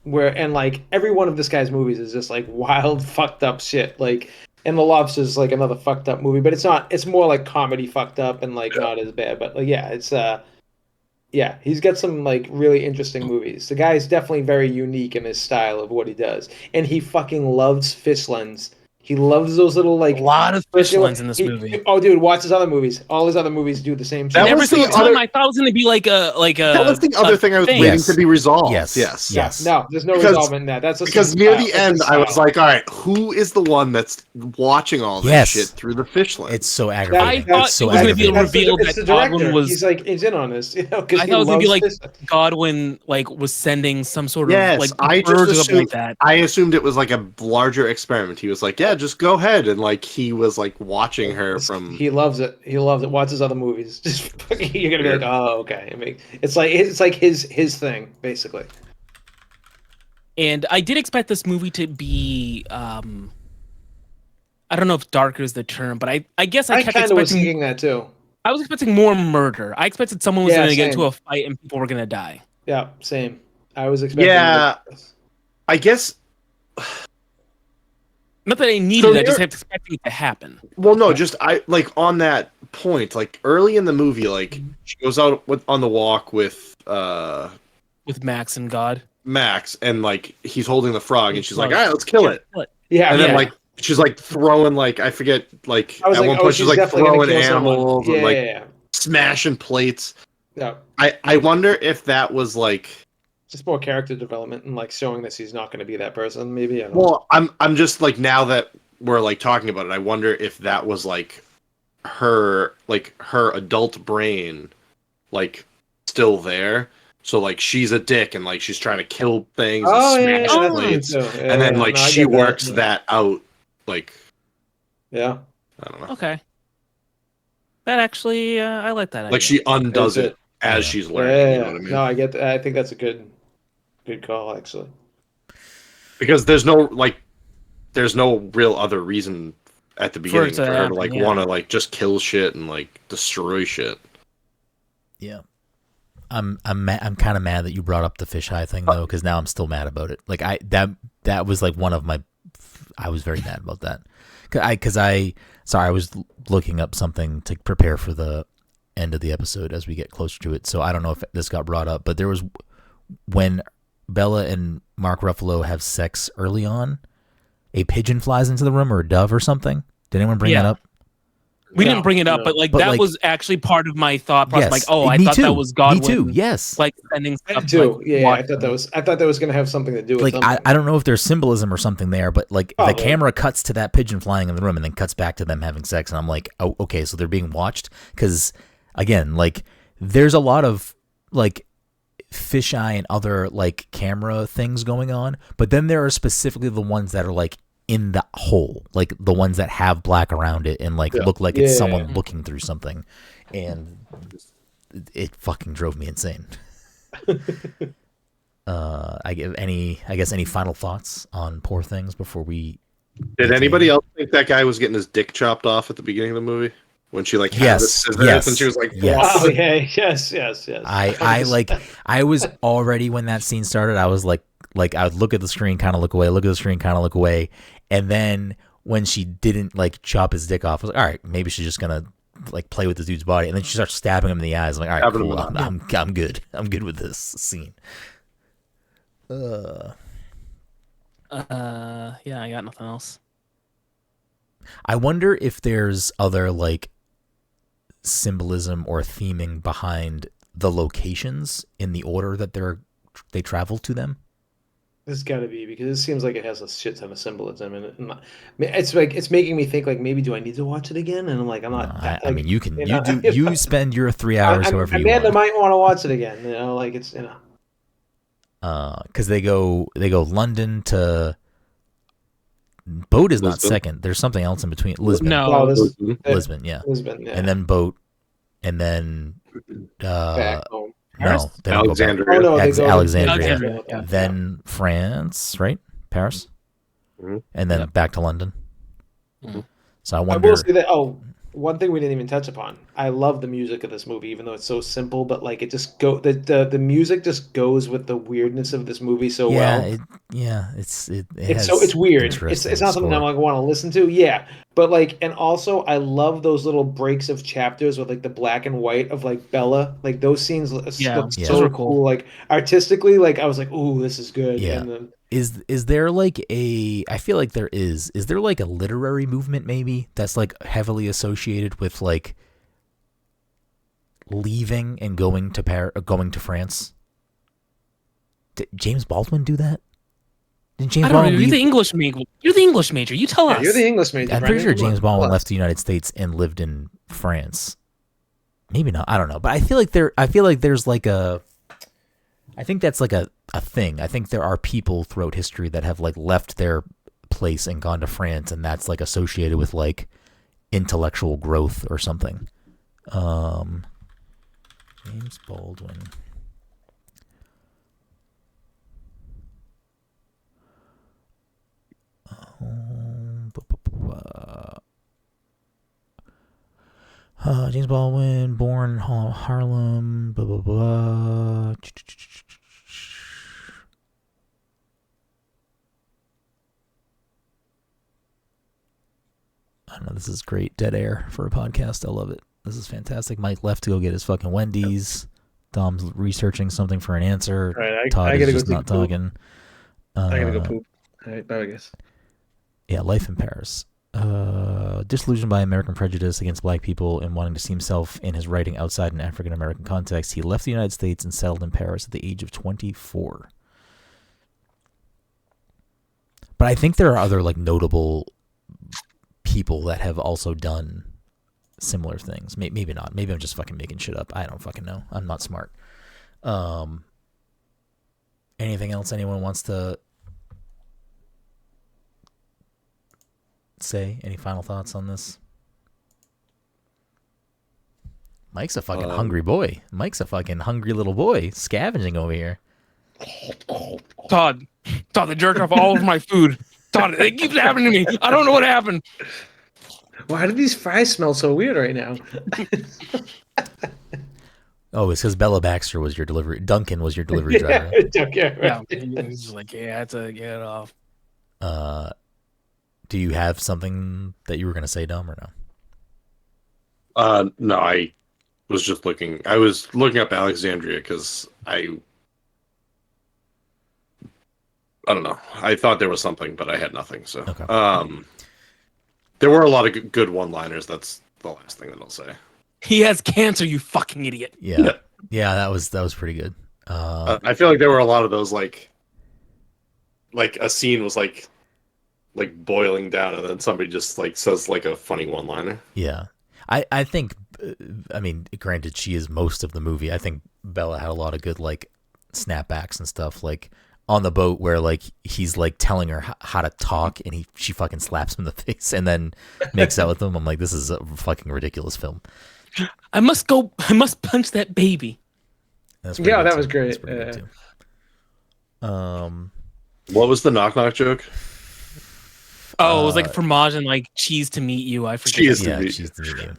Where and like every one of this guy's movies is just like wild, fucked up shit. Like, and The Lobster is like another fucked up movie, but it's not. It's more like comedy fucked up and like Yeah. not as bad. But like, yeah, it's yeah, he's got some like really interesting movies. The guy's definitely very unique in his style of what he does, and he fucking loves fish lens. He loves those little A like lot of fish circular- lens in this movie. Oh, dude, watch his other movies. All his other movies do the same shit. That Every was the single time other- I thought it was going to be like a That was the other thing I was thing. waiting Yes. to be resolved. Yes. Yes. Yes. No, there's no Because- resolvement in that. That's just Because his near style. the It's end, his I was style. like, all right, who is the one that's watching all this Yes. shit through the fish lens? It's so I aggravating. thought It's so it was going to be a aggravating. reveal it's that the director. Godwin was. He's like he's in on this, you know, because I thought it was going to be like Godwin, like was sending some sort of Yes, like I just birds or something like assumed, that. I assumed it was like a larger experiment. He was like, yeah, just go ahead. And like, he was like watching her from. He loves it. He loves it. Watch his other movies. Just you're gonna be like, oh, okay. It's like his thing basically. And I did expect this movie to be, I don't know if darker is the term, but I guess I kept kind of was expecting. thinking that too. I was expecting more murder. I expected someone was Yeah, going to get same. into a fight and people were going to die. Yeah, same. I was expecting. Yeah, I guess. Not that I needed So it, I just here- kept expecting it to happen. Well, no, just I like on that point, like early in the movie, like she goes out on the walk with With Max and God. Max, and like he's holding the frog, and she's like, all right, let's kill it. Yeah, And then Yeah. like she's like throwing like I forget like I was at like, one oh, point she's she's like definitely gonna throwing kill someone. animals Yeah, and like yeah. smashing plates. Yeah. I wonder if that was like. Just more character development and like showing that she's not going to be that person. Maybe. I don't know. Well, I'm just like now that we're like talking about it, I wonder if that was like her adult brain like still there. So like she's a dick and like she's trying to kill things Oh and yeah, smash that's plates, true, too. Yeah, and then like no, I she get that. works Yeah. that out. Like Yeah. I don't know. Okay. That actually, I like that idea. Like she undoes That's it as Yeah. she's Yeah, learning. You know what I mean? No, I get that. I think that's a good call actually. Because there's no real other reason at the beginning to for her to happen, like yeah. want to like just kill shit and like destroy shit. Yeah. I'm kind of mad that you brought up the fisheye thing though, because now I'm still mad about it. Like that was like one of my. I was very mad about that. I was looking up something to prepare for the end of the episode as we get closer to it. So I don't know if this got brought up, but there was when Bella and Mark Ruffalo have sex early on, a pigeon flies into the room or a dove or something. Did anyone bring that up? We No, didn't bring it up, no. but like But, that like- was actually part of my thought process. Yes. Like, oh, I Me thought too. that was Godwin. Me too. Yes. Like sending I stuff. did too. Like, Yeah, I watching thought that was going to have something to do with Like something. I don't know if there's symbolism or something there, but like the Probably. camera cuts to that pigeon flying in the room and then cuts back to them having sex, and I'm like, oh, okay, so they're being watched. Because again, like there's a lot of like fisheye and other like camera things going on, but then there are specifically the ones that are like in the hole, like the ones that have black around it and like look like it's Yeah. someone looking through something, and it fucking drove me insane. I guess any final thoughts on Poor Things before we Did anybody else think that guy was getting his dick chopped off at the beginning of the movie? when she like had the Yes, scissors and she was like, yes. Oh yeah, yes. I was already, when that scene started, I was like I would look at the screen, kind of look away, look at the screen, kind of look away, and then when she didn't like chop his dick off, I was like, all right, maybe she's just gonna like play with the dude's body, and then she starts stabbing him in the eyes. I'm like, all right, cool, I'm good. I'm good with this scene. Yeah, I got nothing else. I wonder if there's other like symbolism or theming behind the locations in the order that they travel to them. There's got to be, because it seems like it has a shit ton of symbolism in it. And it's like it's making me think like, maybe do I need to watch it again? And I'm like, I'm not. I like, mean, you spend your 3 hours however you Amanda want. might want to watch it again. Like it's because they go London to. Boat is not second. There's something else in between. Lisbon. No, Lisbon, yeah. Lisbon, yeah. And then boat, and then Back home. no, they don't Alexandria. go back. Oh no, they go to Alexandria. Yeah. Then France, right? Paris, and then back to London. Mhm. So I I wonder. will say that. Oh, one thing we didn't even touch upon. I love the music of this movie, even though it's so simple. But like, it just the music just goes with the weirdness of this movie so well. It's weird. It's not something I like want to listen to. Yeah, but like, and also I love those little breaks of chapters with like the black and white of like Bella. Like those scenes look those so are cool. cool. Like artistically, like I was like, ooh, this is good. Yeah. And then, Is there like I feel like there is there like a literary movement maybe that's like heavily associated with like leaving and going to France? Did James Baldwin do that? Did James I don't know. Baldwin You're leave? the English major. You're the English major. You tell us. you're the English major. I'm pretty sure Brenden. Come James on. Baldwin Plus. left the United States and lived in France. Maybe not. I don't know. But I feel like there's like I think that's like a thing. I think there are people throughout history that have like left their place and gone to France, and that's like associated with like intellectual growth or something. James Baldwin. James Baldwin, born in Harlem. Blah blah blah. I don't know. This is great dead air for a podcast. I love it. This is fantastic. Mike left to go get his fucking Wendy's. Dom's researching something for an answer. All right, Todd I is gotta just go not talking. I gotta go poop. All right, bye, I guess. Yeah, life in Paris. Disillusioned by American prejudice against black people and wanting to see himself in his writing outside an African American context, he left the United States and settled in Paris at the age of 24. But I think there are other like notable people that have also done similar things. Maybe not. Maybe I'm just fucking making shit up. I don't fucking know. I'm not smart. Anything else anyone wants to say? Any final thoughts on this? Mike's a fucking hungry boy. Mike's a fucking hungry little boy scavenging over here. Todd, they jerked off all over my food. Todd, it keeps happening to me. I don't know what happened. Why do these fries smell so weird right now? Oh, it's because Bella Baxter was your delivery. Duncan was your delivery driver. Yeah, he's just like, yeah, it's a get it off. Do you have something that you were gonna say, Dom, or no? No, I was just looking. I was looking up Alexandria because I don't know. I thought there was something, but I had nothing. So, Okay. There were a lot of good one-liners. That's the last thing that I'll say. He has cancer, you fucking idiot. Yeah, that was pretty good. I feel like there were a lot of those, like a scene was like boiling down, and then somebody just like says like a funny one-liner. Yeah, I think. I mean, granted, she is most of the movie. I think Bella had a lot of good like snapbacks and stuff, like on the boat where like he's like telling her how to talk, and she fucking slaps him in the face and then makes out with him. I'm like, this is a fucking ridiculous film. I must punch that baby. Yeah, that was great. Good too. What was the knock-knock joke? Oh, it was like fromage and like cheese to meet you. I forget. Cheese Yeah, to meet cheese to meet you.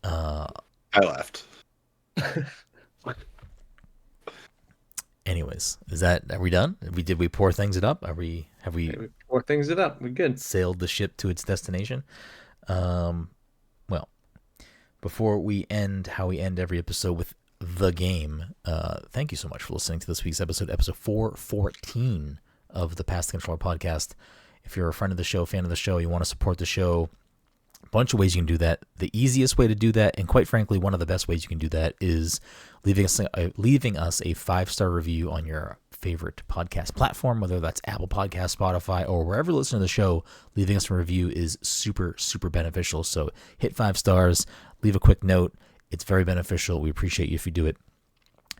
Uh, I laughed. anyways, are we done? Did we pour things it up? Have we pour things it up? We're good. sailed the ship to its destination? Well, before we end how we end every episode with the game, thank you so much for listening to this week's episode 414 of the Pass the Controller podcast. If you're a friend of the show, fan of the show, you want to support the show, a bunch of ways you can do that. The easiest way to do that, and quite frankly, one of the best ways you can do that, is leaving us a 5-star review on your favorite podcast platform, whether that's Apple Podcasts, Spotify, or wherever you listen to the show. Leaving us a review is super, super beneficial. So hit 5 stars, leave a quick note. It's very beneficial. We appreciate you if you do it.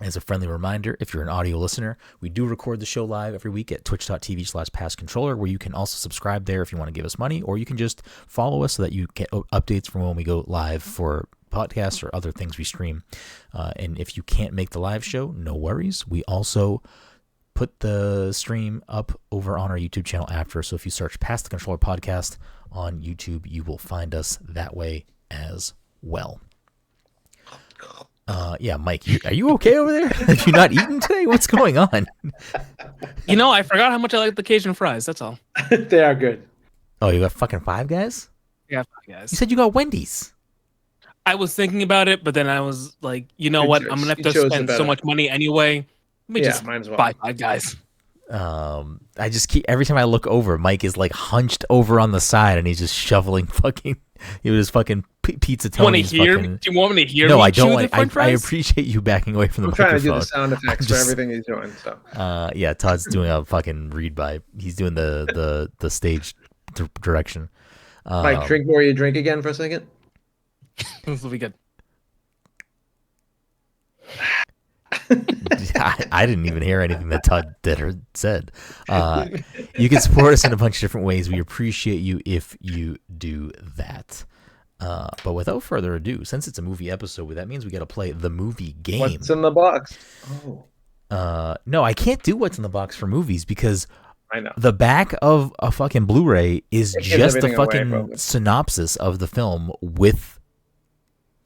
As a friendly reminder, if you're an audio listener, we do record the show live every week at twitch.tv/passcontroller, where you can also subscribe there if you want to give us money, or you can just follow us so that you get updates from when we go live for podcasts or other things we stream. And if you can't make the live show, no worries. We also put the stream up over on our YouTube channel after. So if you search Pass the Controller podcast on YouTube, you will find us that way as well. Yeah, Mike, are you okay over there? Have you not eaten today? What's going on? I forgot how much I like the Cajun fries. That's all. They are good. Oh, you got fucking Five Guys? Yeah, guys. You said you got Wendy's. I was thinking about it, but then I was like, you know what? I'm gonna have to spend so much money anyway. Let me just might as well. buy Five Guys. I just keep every time I look over, Mike is like hunched over on the side and he's just shoveling fucking pizza. Do you want me to hear? No, me I don't. chew the French I fries? appreciate you backing away from the microphone. I'm trying to do the sound effects for everything he's doing. So. Yeah, Todd's doing a fucking read by. He's doing the stage direction. Mike, drink more. You drink again for a second. This will be good. I didn't even hear anything that Todd did or said. You can support us in a bunch of different ways. We appreciate you if you do that. But without further ado, since it's a movie episode, that means we got to play the movie game. What's in the box? No, I can't do what's in the box for movies because I know the back of a fucking Blu-ray is just a fucking synopsis of the film with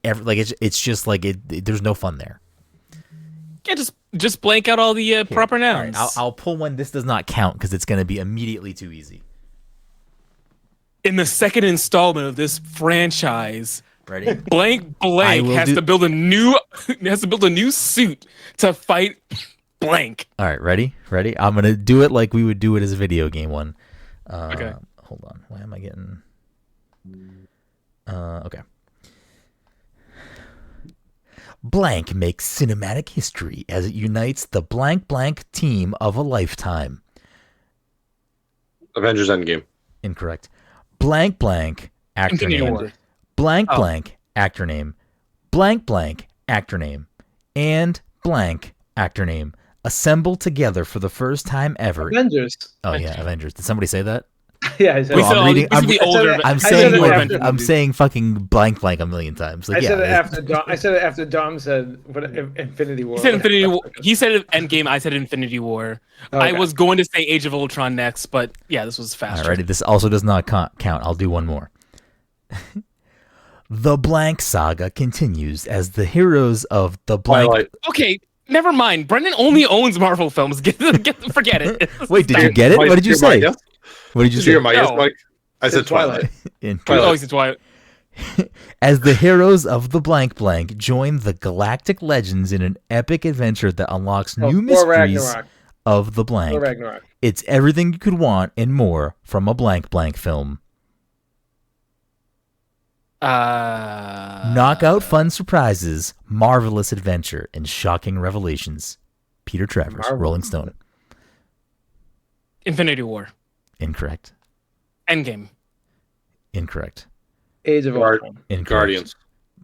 it's just like there's no fun there. Yeah, just blank out all the proper nouns. All right, I'll pull one. This does not count because it's going to be immediately too easy. In the second installment of this franchise, ready? Blank has to build a new suit to fight blank. All right, ready? I'm going to do it like we would do it as a video game one. Okay. Hold on. Why am I getting? Okay. Blank makes cinematic history as it unites the blank team of a lifetime. Avengers Endgame. Incorrect. Blank actor name. Blank actor name. Blank actor name. And blank actor name assembled together for the first time ever. Avengers. Oh yeah, Avengers. Did somebody say that? Yeah, I said I'm saying fucking blank a million times. Like, I said it after Dom said Infinity War. He said Infinity War. He said Endgame. I said Infinity War. Okay. I was going to say Age of Ultron next, but yeah, this was faster. Alrighty, this also does not count. I'll do one more. The blank saga continues as the heroes of the blank. Twilight. Okay, never mind. Brenden only owns Marvel films. Forget it. Wait, did you get it? What did you say? What did you say? Mike? I said Twilight. Oh, he said Twilight. As the heroes of the blank join the galactic legends in an epic adventure that unlocks new mysteries of the blank. It's everything you could want and more from a blank film. Knockout fun surprises, marvelous adventure, and shocking revelations. Peter Travers, Rolling Stone. Infinity War. Incorrect. Endgame. Incorrect. Age of Ultron. Incorrect. Guardians.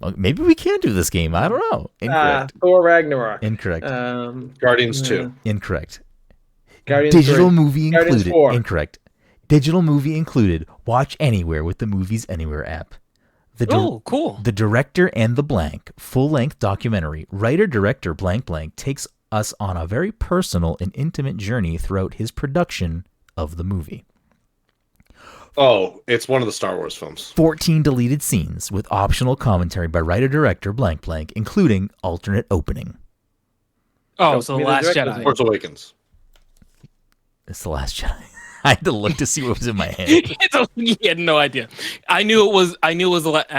Well, maybe we can do this game. I don't know. Incorrect. Thor Ragnarok. Incorrect. Guardians 2. Incorrect. Guardians Digital 3. movie Guardians included. 4. Incorrect. Digital movie included. Watch anywhere with the Movies Anywhere app. Cool. The Director and the Blank, full-length documentary. Writer-director blank takes us on a very personal and intimate journey throughout his production of the movie. Oh, it's one of the Star Wars films. 14 deleted scenes with optional commentary by writer-director blank blank, including alternate opening. Oh, so The Last Jedi. Force Awakens. It's The Last Jedi. I had to look to see what was in my head. He had no idea. I knew it was. I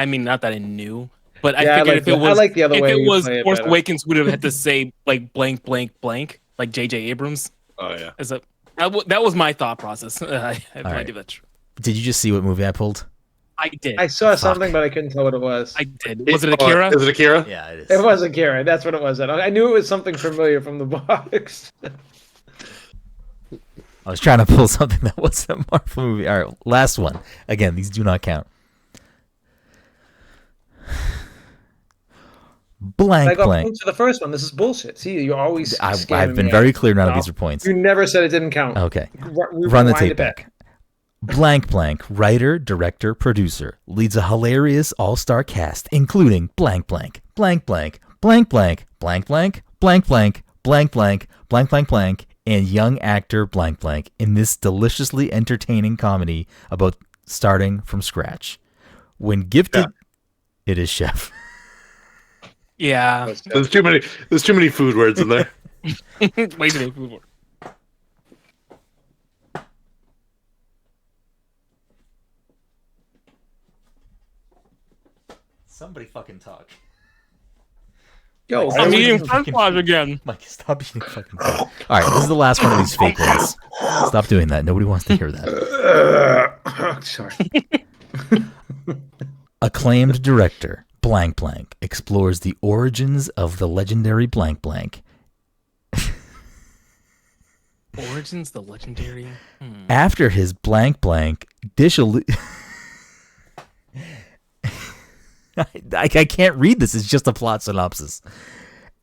mean, not that I knew, but I figured if it was, I like the other way if it was Force better. Awakens, would have had to say like blank, blank, blank, like J.J. Abrams. Oh yeah. That was my thought process. I have no right. idea that's true. Did you just see what movie I pulled? I did. I saw something, but I couldn't tell what it was. I did. Was it Akira? Is it Akira? Yeah, it is. It was Akira. That's what it was. I knew it was something familiar from the box. I was trying to pull something that wasn't a Marvel movie. All right, last one. Again, these do not count. Blank I got blank. points for the first one. This is bullshit. See, you're always. I've been very clear. None of these are points. You never said it didn't count. Okay. Run the tape back. Blank blank. Writer, director, producer leads a hilarious all-star cast, including blank blank, blank blank, blank blank, blank blank, blank blank, blank blank, blank blank blank, and young actor blank blank in this deliciously entertaining comedy about starting from scratch. When gifted, it is Chef. Yeah. There's too many food words in there. Way too many food words. Somebody fucking talk. Yo, I'm eating French fries again. Mike, stop eating fucking fries. All right, this is the last one of these fake ones. Stop doing that. Nobody wants to hear that. Sorry. Acclaimed director blank blank explores the origins of the legendary blank blank. Origins, the legendary. After his blank blank I can't read this. It's just a plot synopsis.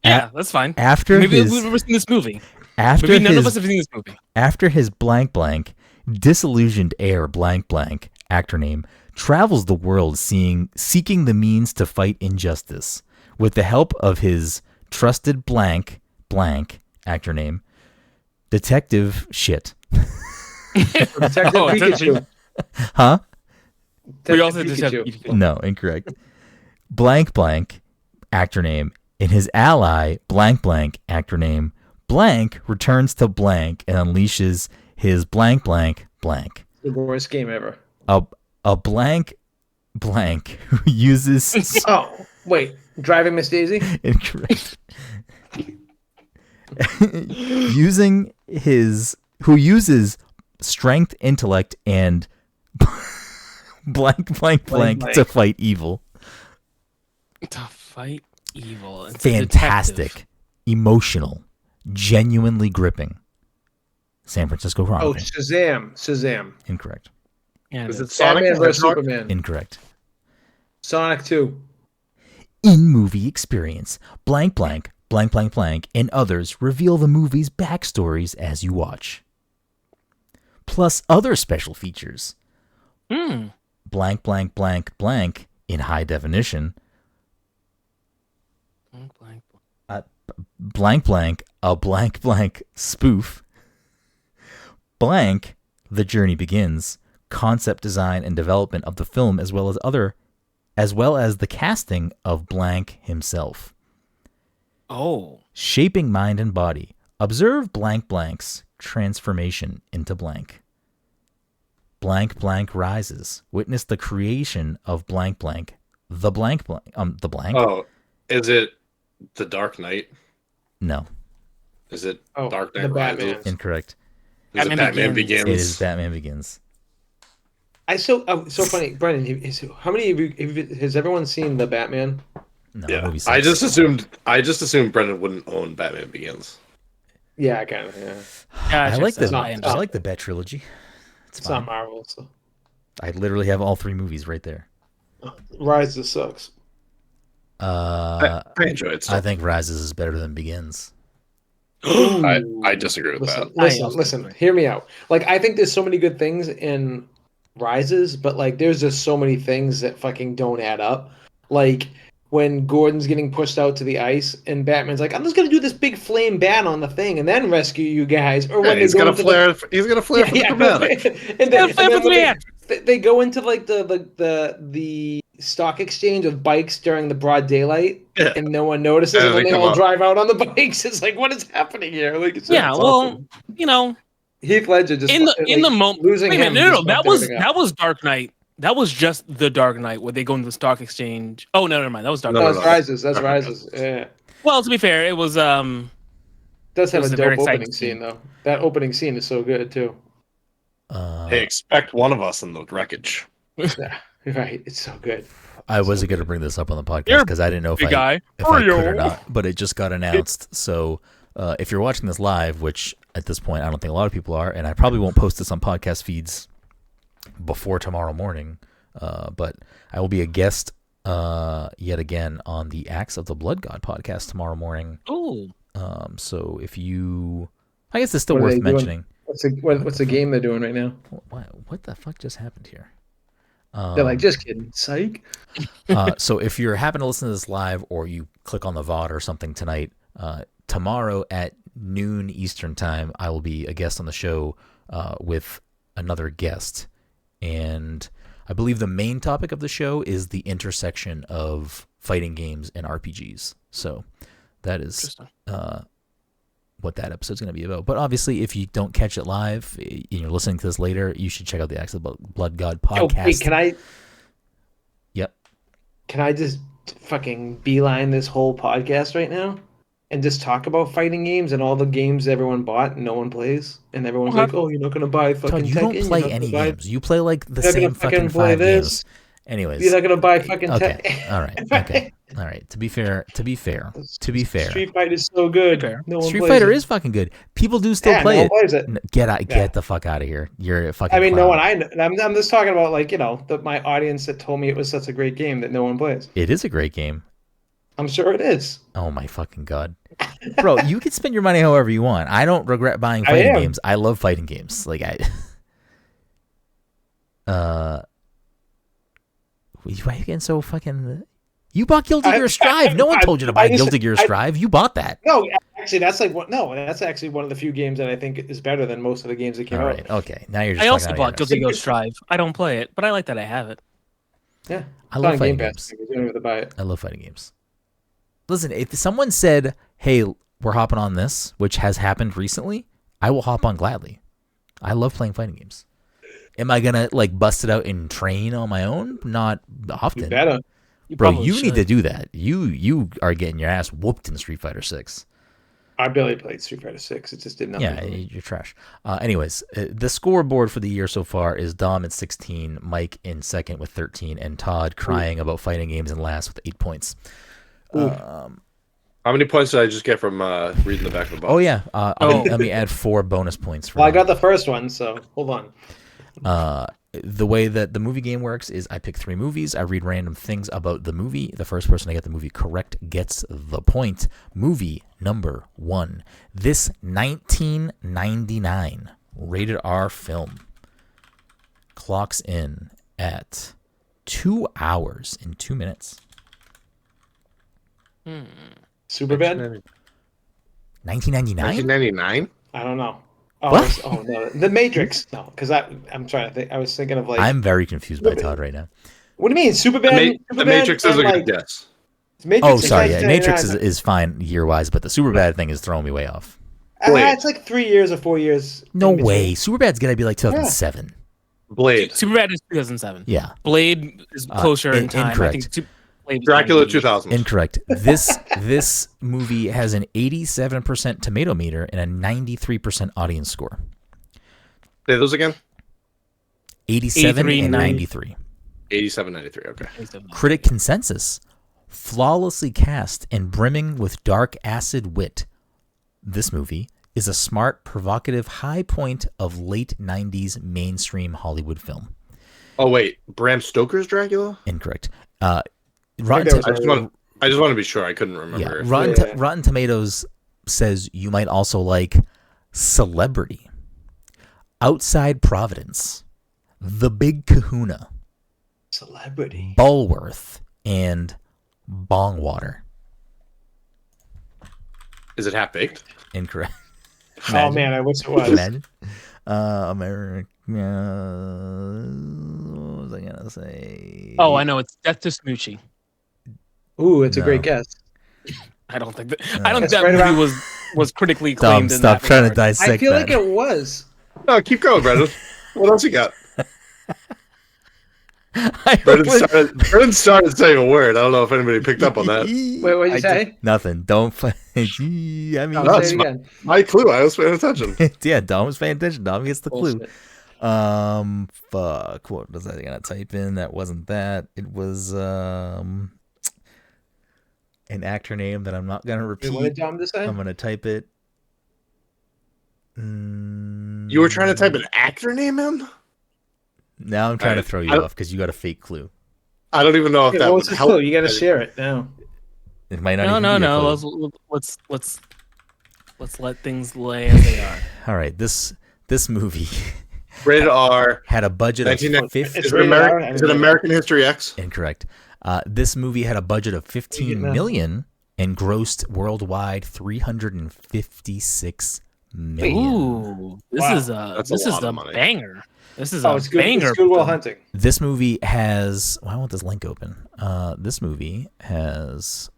Yeah, that's fine. After maybe his, we've never seen this movie. After maybe none his, of us have seen this movie. After his blank blank, disillusioned heir blank blank, actor name, travels the world seeking the means to fight injustice. With the help of his trusted blank blank, actor name, Detective Shit. Detective Pikachu. Huh? We also Pikachu. Pikachu. No, incorrect. Blank blank, actor name, and his ally, blank blank, actor name, blank, returns to blank and unleashes his blank blank blank. The worst game ever. A blank blank who uses Oh, wait. Driving Miss Daisy? incorrect. Who uses strength, intellect, and blank blank blank to fight evil. To fight evil. It's Fantastic, emotional, genuinely gripping. San Francisco Oh, Chronicle. Shazam. Incorrect. Yeah, Is it Sonic Batman the vs Hedgehog? Superman. Incorrect. Sonic 2. In movie experience, blank blank, blank blank blank, and others reveal the movie's backstories as you watch. Plus other special features. Blank blank blank blank in high definition. Blank blank, a blank blank spoof. Blank, the journey begins. Concept design and development of the film, as well as the casting of blank himself. Oh. Shaping mind and body. Observe blank blank's transformation into blank. Blank blank rises. Witness the creation of blank blank. The blank blank. The blank. Oh, is it The Dark Knight? No, Is it Oh, Dark the Knight Batman. Rises? incorrect. Is it Batman Batman Begins. Begins? It is Batman Begins. So funny, Brenden. How many of you has everyone seen the Batman? No, Yeah, movie I sucks. just assumed Brenden wouldn't own Batman Begins. Yeah, I kind of. Yeah, I like the not- I like the Bet trilogy. it's not Marvel. So I literally have all three movies right there. Rises sucks. I enjoy it. I think Rises is better than Begins. I disagree with Listen, that. listen. Hear me out. Like, I think there's so many good things in Rises, but like, there's just so many things that fucking don't add up. Like, when Gordon's getting pushed out to the ice, and Batman's like, "I'm just gonna do this big flame bat on the thing, and then rescue you guys." Or when they he's go gonna into flare. He's gonna flare for the dramatic. and then when Yeah. they go into like the stock exchange of bikes during the broad daylight, Yeah. and no one notices, and then they all drive out on the bikes. It's like, what is happening here? Like, it's Yeah, well, awesome. you know, Heath Ledger just in the moment. losing Wait a him. minute, no, just that fucked everything up. was Dark Knight. That was just the Dark Knight where they go into the stock exchange. Oh no, never mind. That was Dark Knight. That's Rises. That's Rises. Yeah. Well, to be fair, it was Does have was a a very dope exciting opening scene scene. though. That opening scene is so good too. Hey, expect one of us in the wreckage. Yeah, right. It's so good. I wasn't going to bring this up on the podcast You're because I didn't know if big I guy. could or not, but it just got announced. So if you're watching this live, which at this point I don't think a lot of people are, and I probably won't post this on podcast feeds before tomorrow morning, but I will be a guest yet again on the Acts of the Blood God podcast tomorrow morning. Oh, So if you, I guess it's still What are worth they doing? mentioning. What's the game they're doing right now? What the fuck just happened here? They're like, just kidding. Psych. So if you're happen to listen to this live or you click on the VOD or something tonight, tomorrow at noon Eastern time, I will be a guest on the show with another guest. And I believe the main topic of the show is the intersection of fighting games and RPGs. So that is what that episode's going to be about. But obviously, if you don't catch it live and you're listening to this later, you should check out the Acts of the Blood God podcast. Oh, wait, can I? Yep. Can I just fucking beeline this whole podcast right now and just talk about fighting games and all the games everyone bought and no one plays, and everyone's like, "Oh, you're not gonna buy fucking Todd, you Tekken. don't play You're not any gonna buy- games. You play like the You're not same gonna fucking play 5 this. games. Anyways, You're not gonna buy fucking okay. Tekken." All right. Okay. All right. To be fair. Street Fighter is so good. No one Street plays Fighter it. is fucking good. People do still Yeah, play no one it. plays it. Get the fuck out of here. You're a fucking I mean, clown. no one I know. I'm just talking about like, my audience that told me it was such a great game that no one plays. It is a great game. I'm sure it is. Oh my fucking god. Bro, you can spend your money however you want. I don't regret buying fighting games. I love fighting games. Like why are you getting so fucking... You bought Guilty Gear Strive. No one told you to buy Guilty Gear Strive. You bought that. No, actually, that's actually one of the few games that I think is better than most of the games that came All out. right, okay. Now you're just I also fucking out bought of your Guilty Gear Strive. I don't play it, but I like that I have it. Yeah, I love fighting games. You don't have to buy it. I love fighting games. Listen, if someone said, "Hey, we're hopping on this," which has happened recently, I will hop on gladly. I love playing fighting games. Am I gonna like bust it out and train on my own? Not often. You better. Bro, you need to do that. You are getting your ass whooped in Street Fighter 6. I barely played Street Fighter 6. It just did nothing. Yeah, you're trash. Anyways, the scoreboard for the year so far is Dom at 16, Mike in second with 13, and Todd crying about fighting games in last with 8 points. How many points did I just get from reading the back of the box? Oh yeah. Let me add 4 bonus points. For Well, I got the first one, so hold on. The way that the movie game works is I pick 3 movies. I read random things about the movie. The first person to get the movie correct gets the point. Movie number 1. This 1999 rated R film clocks in at 2 hours and 2 minutes. Superbad? 1999? 1999? I don't know. Oh, What? No, The Matrix. No, because I'm trying to think. I was thinking of like. I'm very confused by Todd right now. What do you mean, Superbad? The Matrix is a good guess. Matrix Oh, sorry. Yeah, 1999. Matrix is fine year-wise, but the Superbad thing is throwing me way off. It's like 3 years or 4 years. No in between. way. Superbad's going to be like 2007. Blade. Superbad is 2007. Yeah. Blade is closer in time. incorrect. I think Blade is Dracula 1980. 2000. Incorrect. This movie has an 87% tomato meter and a 93% audience score. Say those again? 87 83, and 90. 93. 87, 93. Okay. Critic consensus. Flawlessly cast and brimming with dark acid wit. This movie is a smart, provocative high point of late 90s mainstream Hollywood film. Oh, wait. Bram Stoker's Dracula? Incorrect. I Rotten I just want to be sure. I couldn't remember. Yeah, Rotten Tomatoes says you might also like Celebrity, Outside Providence, The Big Kahuna, Celebrity. Bulworth, and Bong water. Is it half baked? Incorrect. Oh man, I wish it was. Imagine. America. What was I gonna say? Oh, I know. It's Death to Smoochie. Ooh, it's a No. great guess. I don't think that. I don't It's think that right movie around- was critically Tom, acclaimed. stop in that trying to regard. dissect I feel that. like it was. No, keep going, Brenden. What else you got? I Brenden started saying a word. I don't know if anybody picked up on that. Wait, what'd you say? Nothing. Don't. I mean, No, No, say it's it again. My clue. I was paying attention. yeah. Dom was paying attention. Dom gets the clue. Bullshit. Fuck. What was I gonna type in? That wasn't that. It was an actor name that I'm not gonna Wait, what repeat. did Dom just say? I'm gonna type it. You were trying to type an actor name in? Now I'm trying to Alright, throw you I- off because you got a fake clue. I don't even know if Yeah, that what would was the help. clue? You got to share it now. It might not No, even no, be a no. clue. Let's let things lay as they are. All right, this movie Rated R. had a budget of 1990. 50. It's Is it, rated R? Is it American History X? Incorrect. This movie had a budget of 15 now. million and grossed worldwide 356 million. Ooh, this Wow. is That's a this is lot of a money. banger. This is Oh, a it's good. banger. It's Good Will film. Hunting. This movie has. Why won't this link open? This movie has.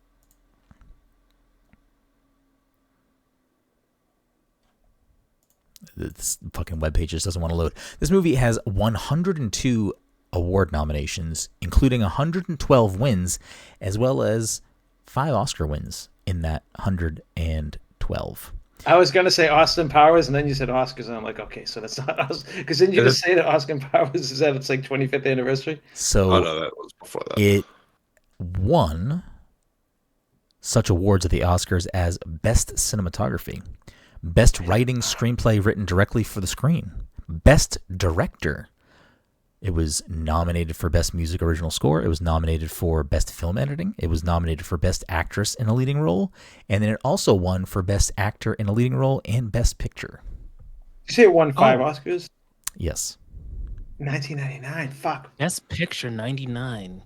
This fucking webpage just doesn't want to load. This movie has 102 award nominations, including 112 wins, as well as 5 Oscar wins in that 112. I was gonna say Austin Powers, and then you said Oscars, and I'm like, okay, so that's not us. Because didn't you Is just say that Austin Powers is at its like 25th anniversary? So Oh no, that was before that. it won such awards at the Oscars as Best Cinematography, Best Writing Screenplay Written Directly for the Screen, Best Director. It was nominated for Best Music Original Score. It was nominated for Best Film Editing. It was nominated for Best Actress in a Leading Role. And then it also won for Best Actor in a Leading Role and Best Picture. You say it won 5 Oh. Oscars? Yes. 1999. Fuck. Best Picture 99.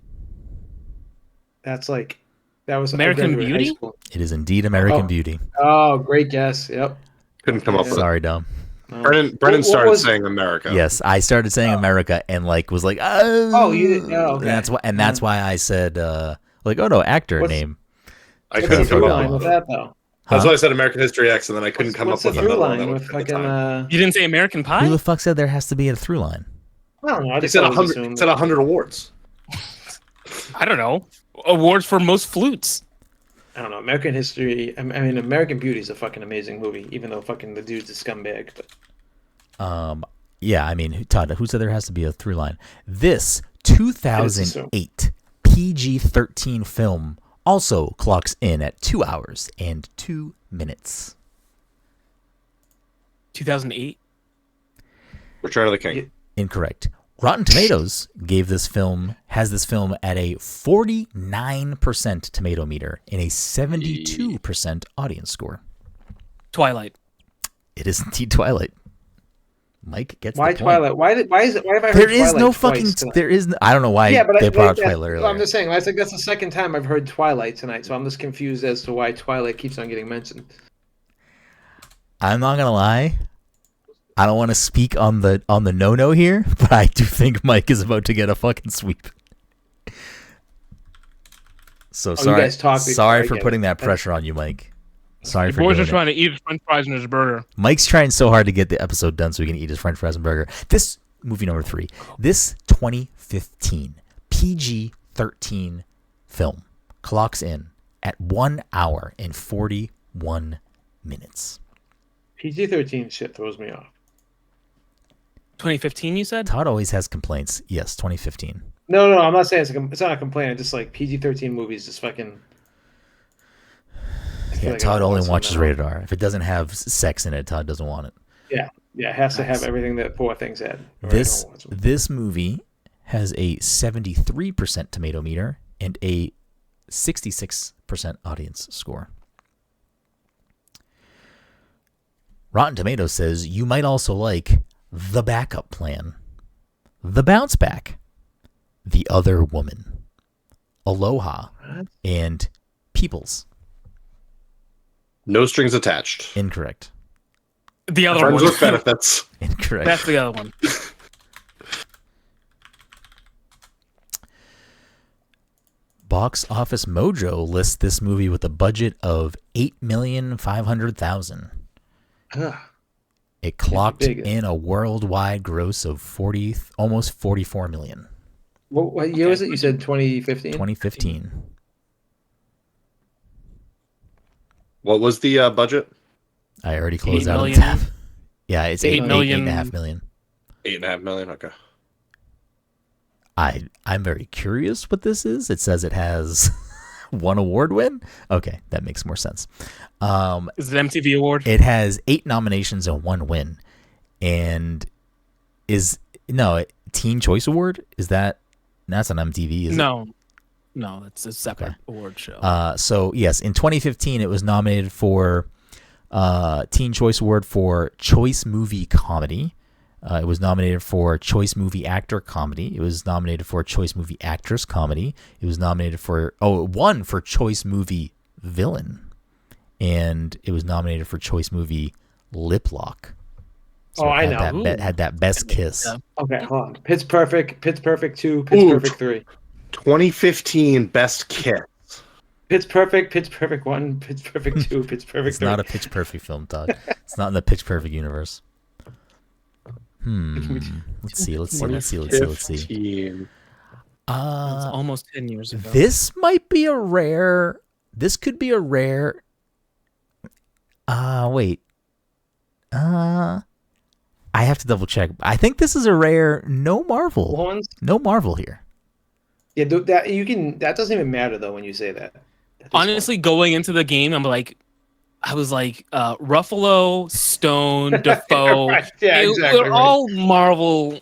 That's like that was American I graduated high Beauty? school. It is indeed American Oh. Beauty. Oh, great guess. Yep. Couldn't come up with it. Sorry, Dom. No. Brennan What started was- saying America. Yes, I started saying America and was like, oh. Oh, you didn't know. Okay. And that's why I said oh no, actor What's- name. I What's couldn't the throw through come up line with with it. that though? That's Huh? why I said American History X, and then I couldn't come What's up with the through another one. line that with would fit the fucking? time. You didn't say American Pie? Who the fuck said there has to be a through line? I don't know. I He just said always 100. assumed. He said 100 awards. I don't know. Awards for most flutes. I don't know. American History. I mean, American Beauty is a fucking amazing movie, even though fucking the dude's a scumbag. But Yeah, I mean, Todd, who said there has to be a through line? This 2008 PG-13 film also clocks in at 2 hours and 2 minutes. 2008. Return of the King. Incorrect. Rotten Tomatoes has this film at a 49% tomato meter and a 72% audience score. Twilight. It is indeed Twilight. Mike gets why the point. Twilight? Why is it? Why have I heard There is Twilight no twice fucking. tonight? There is. I don't know why Yeah, but they brought up that- Twilight earlier. I'm just saying. I think that's the second time I've heard Twilight tonight, so I'm just confused as to why Twilight keeps on getting mentioned. I'm not gonna lie. I don't want to speak on the no here, but I do think Mike is about to get a fucking sweep. So you sorry, guys talk before sorry I for get putting it. that pressure on you, Mike. Sorry The for boys doing are it. trying to eat his French fries and his burger. Mike's trying so hard to get the episode done so he can eat his French fries and burger. This movie number 3, this 2015 PG-13 film clocks in at 1 hour and 41 minutes. PG-13 shit throws me off. 2015, you said? Todd always has complaints. Yes, 2015. No, I'm not saying it's not a complaint. I just like PG-13 movies. Just fucking. I feel Yeah, like I Todd don't only want watches some now. rated R. If it doesn't have sex in it, Todd doesn't want it. Yeah, it has to have Nice. everything that poor things had. or I This don't watch them. this movie has a 73% tomato meter and a 66% audience score. Rotten Tomatoes says you might also like The Backup Plan, The Bounce Back, The Other Woman, Aloha, What? And Peoples. No strings attached. Incorrect. The other Friends one. with benefits. Incorrect. That's the other one. Box Office Mojo lists this movie with a budget of $8,500,000. Ugh. It clocked big. in a worldwide gross of almost 44 million. What year was it? You said 2015? 2015. What was the budget? I already closed 8 out of the million. tab. Yeah, it's 8 million. 8.5 million. 8.5 million. Okay. I'm very curious what this is. It says it has one award win. Okay, that makes more sense. Is it MTV Award? It has 8 nominations and 1 win, and Teen Choice Award. That's on MTV? No, it's a separate award show. So yes, in 2015 it was nominated for Teen Choice Award for Choice Movie Comedy. It was nominated for Choice Movie Actor Comedy. It was nominated for Choice Movie Actress Comedy. It was nominated for it won for Choice Movie Villain, and it was nominated for Choice Movie Lip Lock. So I it know. had that best kiss. Yeah. Okay, hold on. Pitch Perfect 2, Pitch Perfect 3. 2015 Best Kiss. Pitch Perfect 1, Pitch Perfect 2, Pitch Perfect It's 3. not a Pitch Perfect film, Todd. It's not in the Pitch Perfect universe. Let's see. 15. It's almost 10 years ago. This might be a rare. This could be a rare. Wait. I have to double check. I think this is a rare. No Marvel. Ones? No Marvel here. Yeah, that doesn't even matter though when you say that. Honestly, going into the game, I was like, Ruffalo, Stone, Defoe. Right, yeah, exactly They're right. all Marvel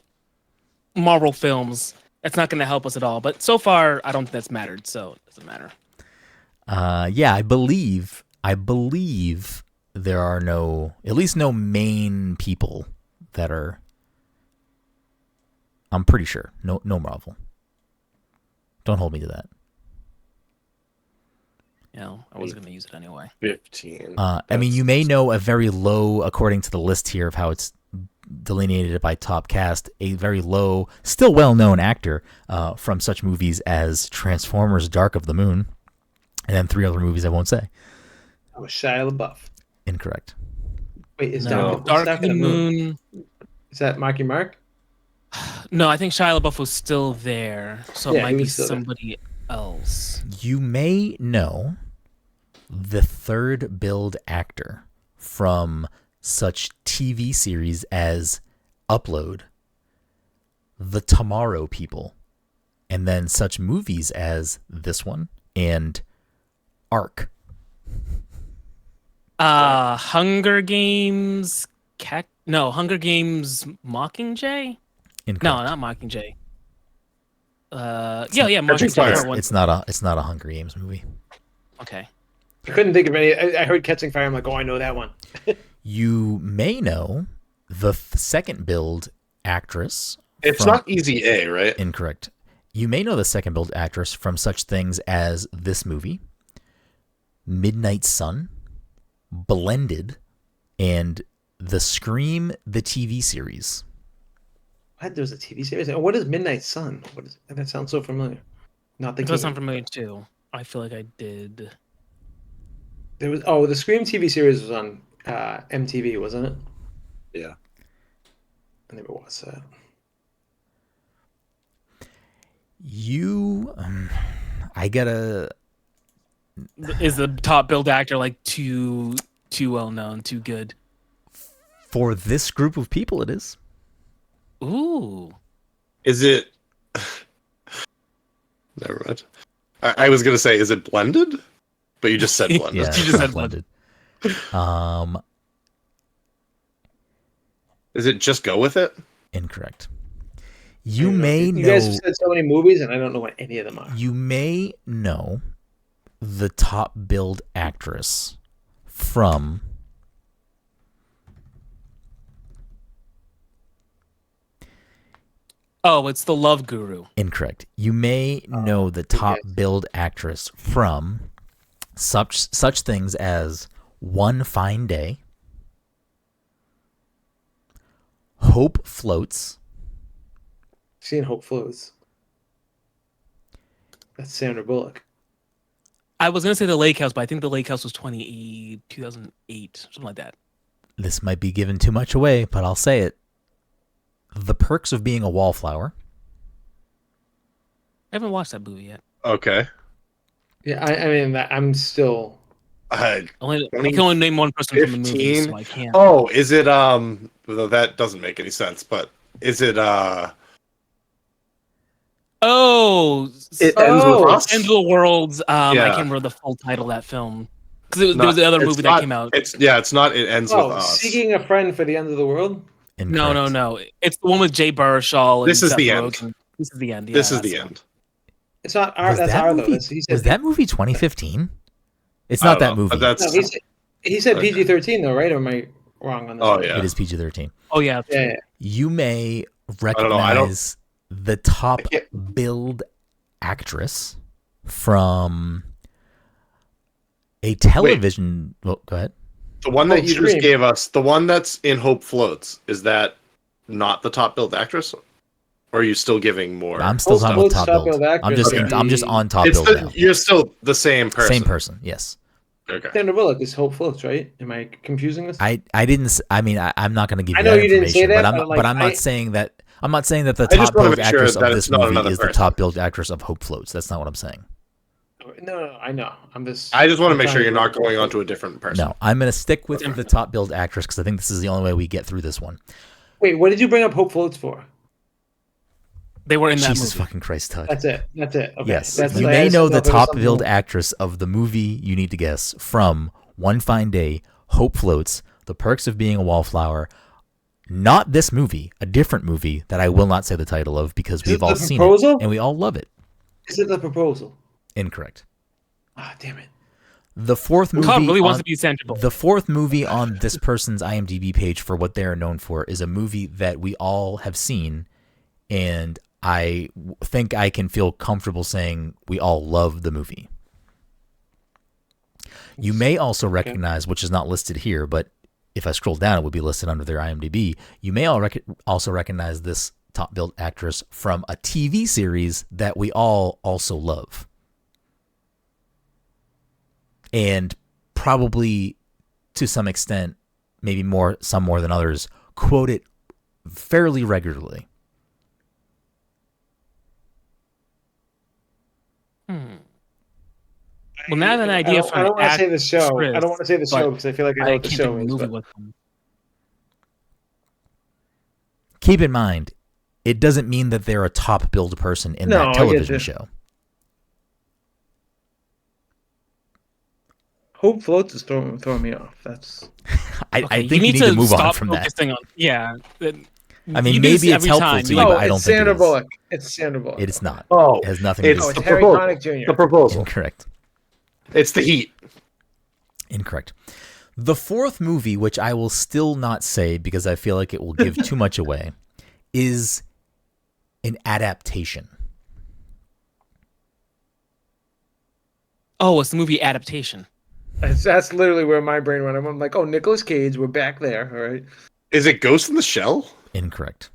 films. That's not going to help us at all. But so far, I don't think that's mattered, so it doesn't matter. Yeah, I believe there are at least no main people that are. I'm pretty sure no Marvel. Don't hold me to that. I wasn't going to use it anyway. 15. I mean, you may know a very low, according to the list here of how it's delineated by top cast, a very low, still well-known actor from such movies as Transformers: Dark of the Moon, and then 3 other movies I won't say. That was Shia LaBeouf. Incorrect. Wait, is No. Dark of the Moon. Is that Marky Mark? No, I think Shia LaBeouf was still there, so Yeah, it might he be was still there. somebody else. You may know the third build actor from such TV series as Upload, The Tomorrow People, and then such movies as this one and Ark. Hunger Games. Hunger Games Mockingjay. Incorrect. No, not Mockingjay. Mockingjay. Fire. Part one. It's not a Hunger Games movie. Okay. I couldn't think of any. I heard Catching Fire. I'm like, oh, I know that one. You may know the second build actress. It's not Easy A, right? Incorrect. You may know the second build actress from such things as this movie, Midnight Sun, Blended, and The Scream, the TV series. What? There's a TV series. And what is Midnight Sun? That sounds so familiar. Not the It does game. sound familiar too. I feel like I did. There was the Scream TV series was on MTV, wasn't it? Yeah. I never watched that. I gotta. Is the top build actor like too well known, too good? For this group of people, it is. Ooh. Is it? Never mind. I was gonna say, is it Blended? But you just said Blended. Yeah, You just said Blended. Is it Just Go With It? Incorrect. You may know. You guys have said so many movies, and I don't know what any of them are. You may know the top build actress from Oh, it's The Love Guru. Incorrect. You may know the top billed actress from such things as One Fine Day, Hope Floats. Seen Hope Floats. That's Sandra Bullock. I was gonna say The Lake House, but I think The Lake House was 2008, something like that. This might be giving too much away, but I'll say it. The Perks of Being a Wallflower. I haven't watched that movie yet. Okay. Yeah, I mean, I'm still. I can only name one person from the movie, so I can't. Oh, is it well, that doesn't make any sense, but is it Oh, It Ends With Us? End of the Worlds. I Yeah. can't remember the full title of that film because there was the other movie that came out. It's not It Ends With Us. Seeking a Friend for the End of the World. Incorrect. No. It's the one with Jay Baruchel. And This is Seth the Rogen. end. This is the end. Yeah, This is the end. It's not R. That's R though. Was that movie 2015? It's not that movie. No, he said PG-13 though, right? Or am I wrong on that? Oh yeah, it is PG-13. Oh yeah. Yeah. You may recognize the top billed actress from a television. Well, go ahead. The one that you just gave us, the one that's in Hope Floats, is that not the top billed actress? Or are you still giving more? I'm still talking about top billed. I'm just on top billed now. You're still the same person. Same person, yes. Okay. Sandra Bullock is Hope Floats, right? Am I confusing this? I didn't. I mean, I'm not going to give you I know that you didn't say information, that, but I'm not saying that. I'm not saying that the top billed actress of this movie is the top billed actress of Hope Floats. That's not what I'm saying. No, I know. I just want to make sure you're not going on to a different person. No, I'm going to stick with the top billed actress because I think this is the only way we get through this one. Wait, what did you bring up Hope Floats for? They were in that Jesus movie. fucking Christ, Todd. That's it. Okay. Yes, you may know the top billed actress of the movie you need to guess from One Fine Day, Hope Floats, The Perks of Being a Wallflower. Not this movie, a different movie that I will not say the title of because we've all seen it and we all love it. Is it The Proposal? Incorrect. Ah, damn it. The fourth movie. Todd really wants to be sensible. The fourth movie on this person's IMDb page for what they are known for is a movie that we all have seen, and I think I can feel comfortable saying we all love the movie. You may also recognize, which is not listed here, but if I scroll down, it would be listed under their IMDb. You may also recognize this top billed actress from a TV series that we all also love. And probably to some extent, maybe some more than others, quote it fairly regularly. Well, now I have an idea for I don't want to say the show. I don't want to say the show because I feel like I know what the show is. Keep in mind, it doesn't mean that they're a top billed person in that television show. Hope Floats is throwing me off. That's. I think you need to move on from that. I mean, maybe it's helpful to you, but I don't think it is. Bullock. It's Sandra Bullock. It is not. Oh, it has nothing to do with it. It's Harry Connick Jr. The Proposal. Incorrect. It's The Heat. Incorrect. The fourth movie, which I will still not say because I feel like it will give too much away, is an adaptation. Oh, it's the movie Adaptation. That's literally where my brain went. I'm like, oh, Nicolas Cage, we're back there. All right. Is it Ghost in the Shell? Incorrect.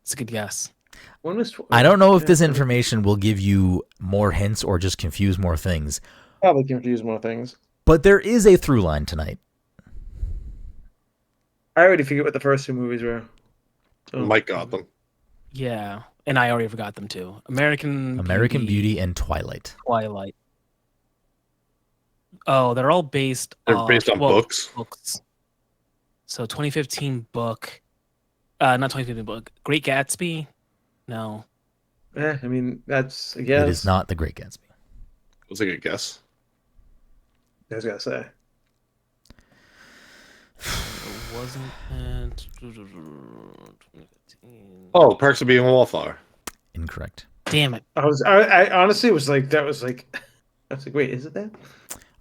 It's a good guess. I don't know if this information will give you more hints or just confuse more things. Probably confuse more things. But there is a through line tonight. I already figured what the first two movies were. So. Mike got them. Yeah, and I already forgot them too. American Beauty and Twilight. Oh, they're all based. They're based on books. So 2015 book, not 2015 book. Great Gatsby. No. I mean that's a guess. It is not The Great Gatsby. Was a good guess. I was gonna say. It wasn't. Oh, Perks of Being a Wallflower. Incorrect. Damn it! I honestly was like, I was like, wait, is it that?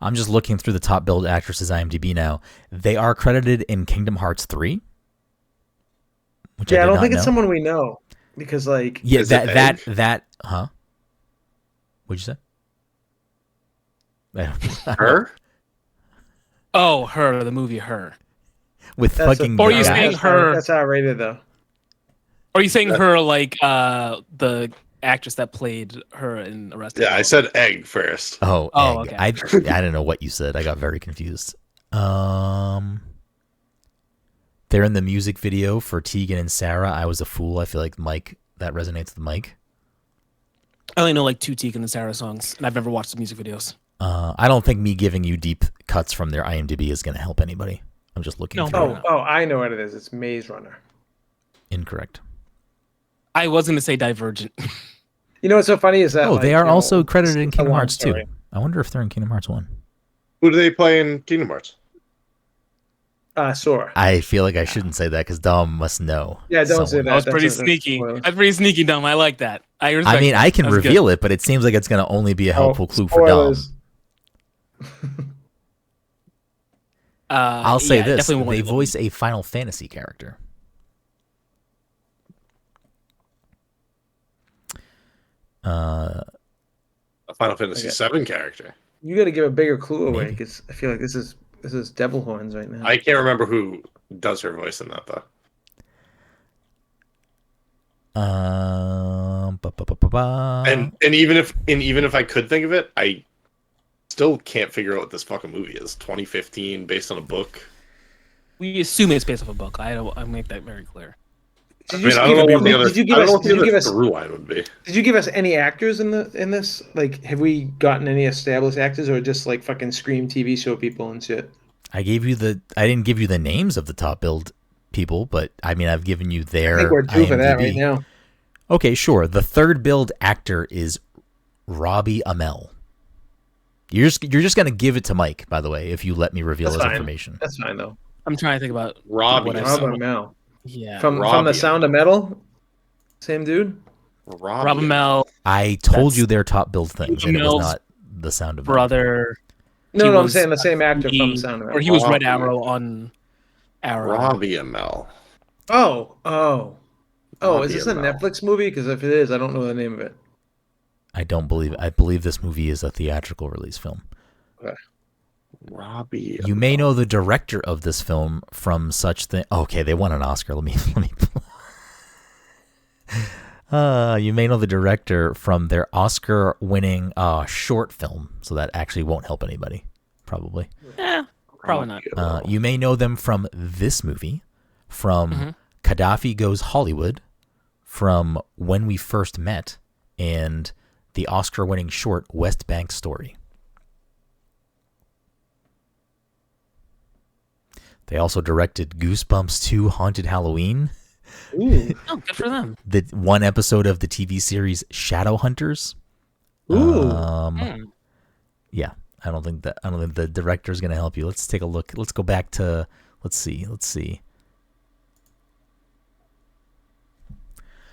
I'm just looking through the top billed actresses IMDb now. They are credited in Kingdom Hearts 3. which I I did don't not think know. it's someone we know because like Yeah, Is it that huh? What'd you say? I don't know. Her? Oh, Her, the movie Her. With that's fucking Or the are you guy. saying her? That's R-rated though. Or are you saying her like the actress that played her in Arrested Yeah, I Development? said egg first. Oh, Oh, egg. okay. I don't know what you said. I got very confused. They're in the music video for Tegan and Sarah. I Was a Fool. I feel like Mike, that resonates with Mike. I only know like 2 Tegan and Sarah songs, and I've never watched the music videos. I don't think me giving you deep cuts from their IMDb is going to help anybody. I'm just looking No, through probably it. not. I know what it is. It's Maze Runner. Incorrect. I was going to say Divergent. You know what's so funny is that Oh, they are also it's credited in a Kingdom long Hearts story. 2. I wonder if they're in Kingdom Hearts 1. Who do they play in Kingdom Hearts? Sora. I feel like I shouldn't say that because Dom must know. Yeah, don't say someone. that. That was That's pretty a- that's sneaky. spoilers. That's pretty sneaky, Dom. I like that. I respect I mean, that. I can That was good. reveal it, but it seems like it's going to only be a helpful clue for Dom. Spoilers. I'll say yeah, this: definitely they won't- voice a Final Fantasy character. A Final Fantasy VII character. You got to give a bigger clue away Maybe. because I feel like this is Devil Horns right now. I can't remember who does her voice in that though. And even if I could think of it, I still can't figure out what this fucking movie is. 2015, based on a book. We assume it's based off a book. I make that very clear. I mean, I don't know what the other. Did you I give don't us? know what Did the you give other us? through line would be. Did you give us any actors in this? Like, have we gotten any established actors, or just like fucking Scream TV show people and shit? I didn't give you the names of the top billed people, but I mean, I've given you their I think we're due for that right IMDb. now. Okay, sure. The third billed actor is Robbie Amell. You're just gonna give it to Mike, by the way, if you let me reveal That's his fine. information. That's fine though. I'm trying to think about Robbie. what I Rob saw. Amell Yeah. from Robbie the Sound of Metal. Same dude. Rob Amell, I told That's- you their top billed things, and it was Amell's not the Sound of Metal. brother. No, He no, I'm was- saying the same actor from He, Sound of or Metal. he was Red Robbie. Arrow on Arrow. Robbie Amell. Oh. Is Robbie this a Amell. Netflix movie? Because if it is, I don't know the name of it. I believe this movie is a theatrical release film. Robbie. You may know the director of this film from such thing. Okay, they won an Oscar. Let me. You may know the director from their Oscar-winning short film, so that actually won't help anybody, probably. Probably not. You may know them from this movie, from Gaddafi Goes Hollywood, from When We First Met, and the Oscar-winning short West Bank Story. They also directed Goosebumps 2 Haunted Halloween, Ooh. Oh, good for them. the one episode of the TV series Shadowhunters. Ooh. Yeah, I don't think the director is going to help you. Let's take a look. Let's go back to let's see.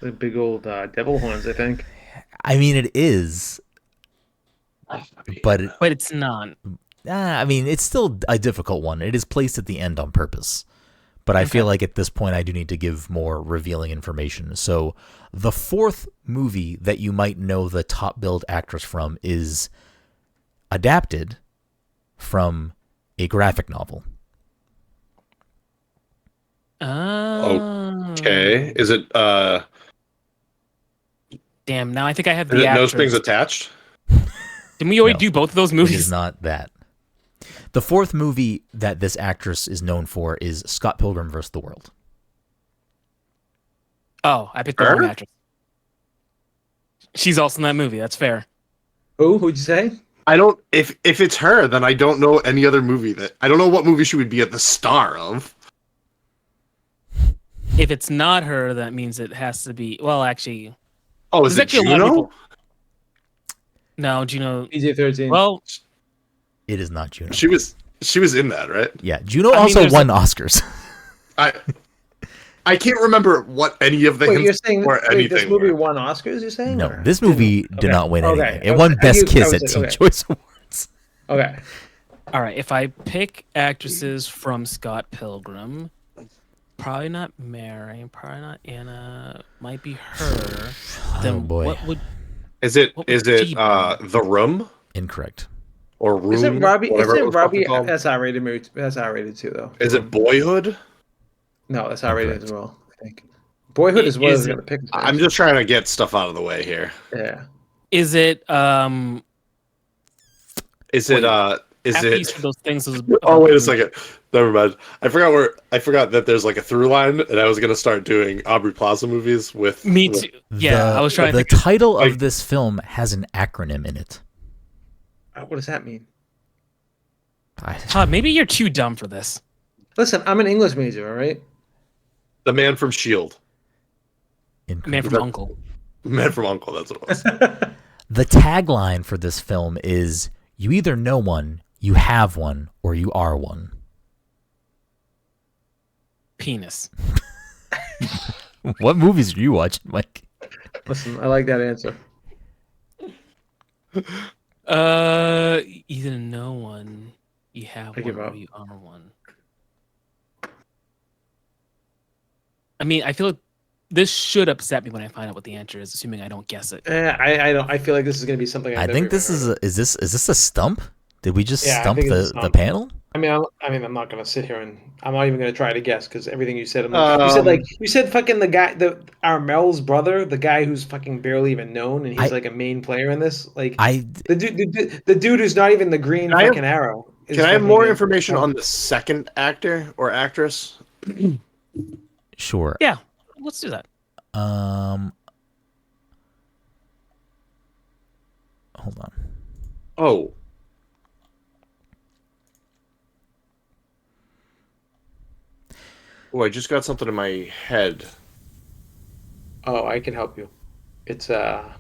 The big old Devil Horns, I think. I mean, it is, but But it's not. I mean, it's still a difficult one. It is placed at the end on purpose. But I feel like at this point, I do need to give more revealing information. So the fourth movie that you might know the top billed actress from is adapted from a graphic novel. Okay. Is it Damn. Now I think I have is the it No actress. Strings Attached? Didn't we already No. do both of those It movies? is not that. The fourth movie that this actress is known for is Scott Pilgrim vs. the World. Oh, I picked the Her? wrong actress. She's also in that movie. That's fair. Who'd you say? I don't. If it's her, then I don't know any other movie that. I don't know what movie she would be at the star of. If it's not her, that means it has to be. Well, actually, Oh, is There's it actually a lot of Juno? people- no, Juno. PG-13. Well, It is not Juno. She was in that, right? Yeah, Juno I mean, also there's won Oscars. I can't remember what any of the Wait, you're hints saying or this anything movie were. won Oscars? You're saying? No, or- this movie didn't? did not win Okay, anything. okay. It won Best I Kiss was at like, Teen Choice Awards. Okay. all right. If I pick actresses from Scott Pilgrim, Probably not Mary. Probably not Anna. Might be her. Oh boy. What would Is it What would she be? The Room Incorrect. or Room? Isn't Robbie? Whatever it Isn't was fucking Robbie? called. That's R-rated movie. That's R-rated too, though. Is it Boyhood? No, that's R-rated Incorrect. as well. I think. Boyhood is what I was Is gonna it- pick. I'm just trying to get stuff out of the way here. Yeah. Is it Is it is after you it said those things? Oh, wait a second. Never mind. I forgot that there's like a through line, and I was gonna start doing Aubrey Plaza movies with Me too. Yeah, I was trying to The think. title like- of this film has an acronym in it. What does that mean? Todd, maybe you're too dumb for this. Listen, I'm an English major. All right. The Man from Shield. Incorrect. Man from Uncle. Man from Uncle. That's what it was. The tagline for this film is "You either know one, you have one, or you are one." Penis. What movies are you watching, Mike? Listen, I like that answer. Either know one, you have I give one, or up. you are one. I mean, I feel like this should upset me when I find out what the answer is, assuming I don't guess it. I don't. I feel like this is gonna be something. I think this is this a stump? Did we just Yeah, I stump think it's a the stump. panel? I mean, I'm not gonna sit here and I'm not even gonna try to guess because everything you said. You said fucking the guy, Armel's brother, the guy who's fucking barely even known, and he's like a main player in this. Like the dude who's not even the green fucking arrow. Can I have more information on the second actor or actress? Sure. Yeah, let's do that. Hold on. Oh. Oh, I just got something in my head. Oh, I can help you. It's Pride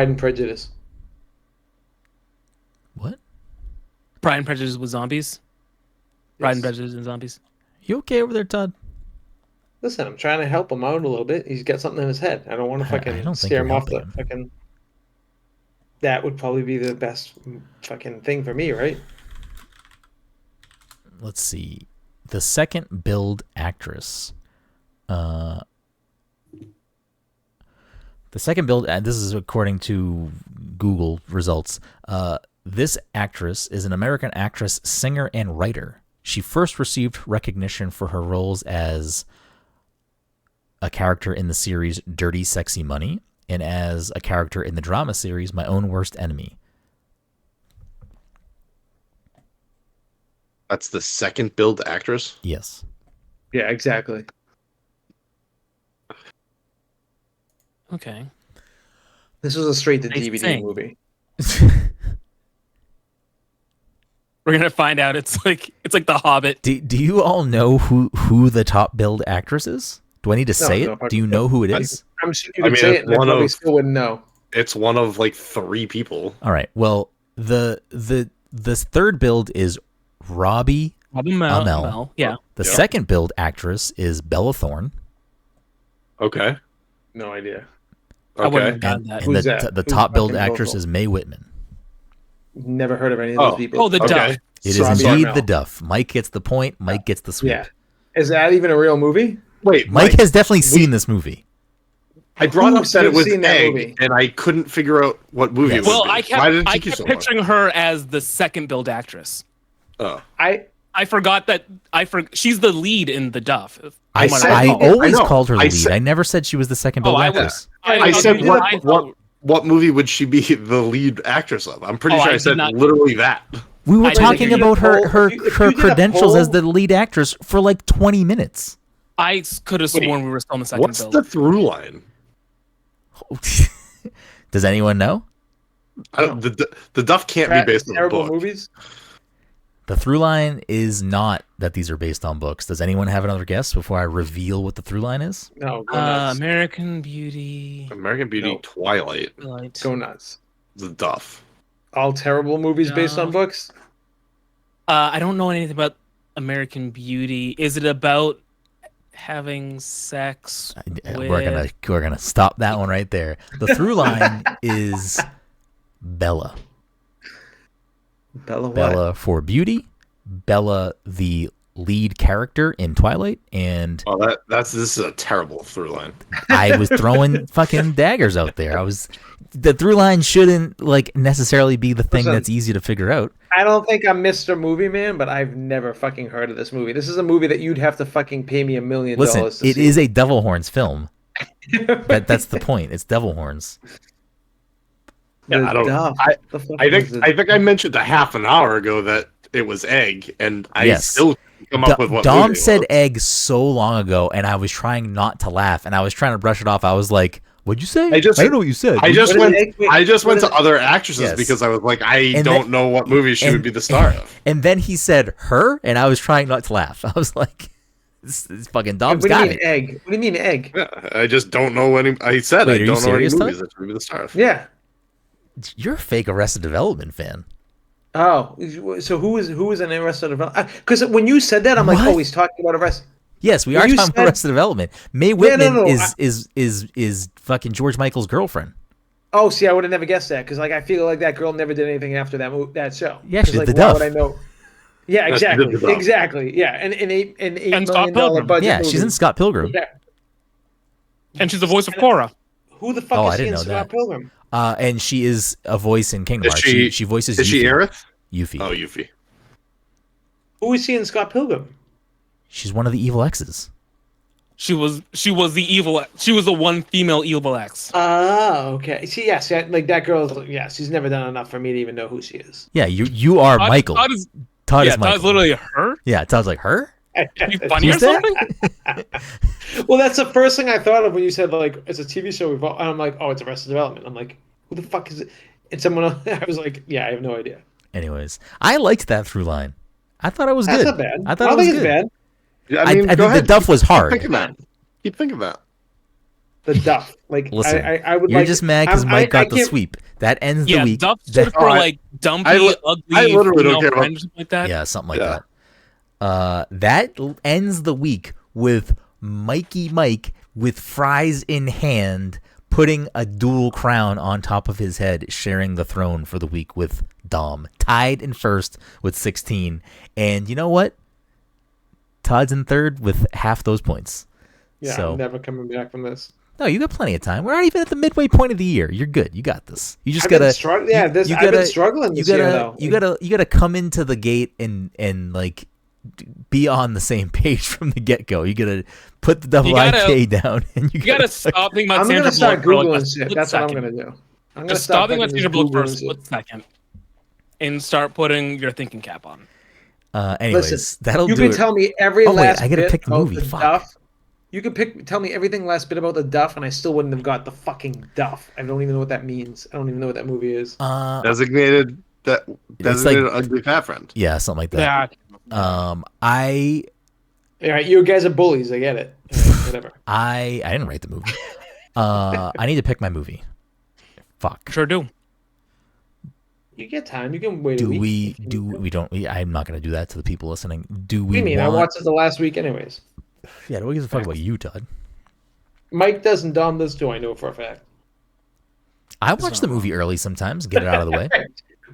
and Prejudice. What? Pride and Prejudice with zombies. Pride and Yes. Prejudice and zombies. You okay over there, Todd? Listen, I'm trying to help him out a little bit. He's got something in his head. I don't want to I fucking don't think scare you're him off the helping him. fucking. That would probably be the best fucking thing for me, right? Let's see. The second billed actress. The second billed. This is according to Google results. This actress is an American actress, singer, and writer. She first received recognition for her roles as a character in the series Dirty Sexy Money and as a character in the drama series My Own Worst Enemy. That's the second billed actress? Yes. Yeah, exactly. Okay. This was a straight to Nice DVD thing. movie. We're gonna find out. It's like The Hobbit. Do you all know who the top billed actress is? Do I need to say no, it? Do you know who it is? I'm sure you I could mean, say it's it, and I one probably of- still wouldn't know. It's one of like 3 people. All right. Well, the third build is Robbie Amell. Mel. Yeah. The Yeah. second build actress is Bella Thorne, Okay. No idea. I wouldn't Okay. have gotten that. and Who's that? the Who's top build fucking actress vocal? is Mae Whitman. Never heard of any of those Oh. people. Oh, the Okay. Duff. It is Robbie indeed Amell. the Duff. Mike gets the point. Mike gets the sweep. Yeah. Is that even a real movie? Wait, Mike has definitely seen this movie. I brought Who up that it was seen that egg, movie? and I couldn't figure out what movie Yes. it was. Well, Why did it I take you kept so long? picturing her as the second build actress. Oh. I forgot that she's the lead in the Duff. I From what I recall. always I know. called her the I lead. said- I never said she was the second Oh, build I actress. I said I thought- what movie would she be the lead actress of? I'm pretty Oh, sure I I did said not- literally that. We were I did talking hear you. about her If you did a credentials as poll- the lead actress for like 20 minutes. I could have sworn we were still on the second What's build. the through line? Does anyone know? The Duff can't be based on a terrible book. movies. The through line is not that these are based on books. Does anyone have another guess before I reveal what the through line is? No, go nuts. American Beauty. American Beauty, No. Twilight, Light. Go nuts. the Duff. All terrible movies based on No. books. I don't know anything about American Beauty. Is it about having sex? We're gonna stop that one right there. The through line is Bella. Bella what? Bella for beauty, Bella the lead character in Twilight, and this is a terrible through line. I was throwing fucking daggers out there. The through line shouldn't like necessarily be the thing that's easy to figure out. I don't think I'm Mr. Movie Man, but I've never fucking heard of this movie. This is a movie that you'd have to fucking pay me $1 million to see. It is a Devil Horns film. That's the point. It's Devil Horns. Yeah, I think I mentioned a half an hour ago that it was egg, and I still come up with what Dom movie said egg so long ago, and I was trying not to laugh, and I was trying to brush it off. I was like, "What'd you say?" I don't know what you said. I just went to other actresses because I was like, I don't know what movie she would be the star of. And then he said her, and I was trying not to laugh. I was like, "This fucking Dom's got it." Egg? What do you mean egg? Yeah, I just don't know any. I said I don't know any movies that she would be the star of. Yeah. You're a fake Arrested Development fan. Oh, so who is an Arrested Development? Because when you said that, I'm like, oh, he's talking about Arrested. Yes, we are talking about Arrested Development. Mae Whitman is fucking George Michael's girlfriend. Oh, see, I would have never guessed that because like I feel like that girl never did anything after that show. Yeah, she's like, the Duff. Why would I know? Yeah, exactly. Yeah, and $8 million budget. Yeah, she's in Scott Pilgrim. Yeah. And she's the voice of Cora. Who the fuck is she in Scott Pilgrim? And she is a voice in Kingdom Hearts. She voices. Is she Aerith? Yuffie. Oh, Yuffie. Who is she in Scott Pilgrim? She's one of the evil exes. She was the evil. She was the one female evil ex. Oh, okay. See, yes, like that girl. Yeah, she's never done enough for me to even know who she is. Yeah, you are Michael. Todd is Michael. Todd's literally her. Yeah, Todd's like her. You funny or something? Well, that's the first thing I thought of when you said like it's a TV show. And I'm like, oh, it's Arrested Development. I'm like, who the fuck is it? And someone else, I was like, yeah, I have no idea. Anyways, I liked that through line. I thought it was good. That's not bad. I thought it was good. Bad. Yeah, I mean, I think the Duff was hard. Keep thinking about the Duff. Like, listen, I would. You're just mad because Mike got the sweep. That ends the week. Duff stood for like dumpy, ugly. I literally don't care about something like that. Yeah, something like that. That ends the week with Mikey Mike with fries in hand, putting a dual crown on top of his head, sharing the throne for the week with Dom, tied in first with 16. And you know what? Todd's in third with half those points. Yeah, so, I'm never coming back from this. No, you got plenty of time. We're not even at the midway point of the year. You're good. You got this. You just I've gotta. I've been struggling this year though. You gotta come into the gate and like be on the same page from the get go. You gotta put the double IK down, and you gotta stop thinking about Sandra Bullock. I'm gonna start Googling shit. That's what I'm gonna do. I'm gonna just stop thinking about Sandra Bullock for a split second, and start putting your thinking cap on. Anyways, listen, that'll you do can it. tell me every last I gotta bit pick the movie. Fuck. Duff. You could tell me everything last bit about the Duff, and I still wouldn't have got the fucking Duff. I don't even know what that means. I don't even know what that movie is. Designated ugly fat friend. Yeah, something like that. Yeah. All right, you guys are bullies. I get it. Whatever. I didn't write the movie. I need to pick my movie. Fuck. Sure do. You get time. You can wait a week. I'm not going to do that to the people listening. What do you mean? I watched it the last week anyways. Yeah, what gives a fuck about you, Todd? Mike does and Dom does too, I know for a fact. I watch the movie early sometimes, get it out of the way.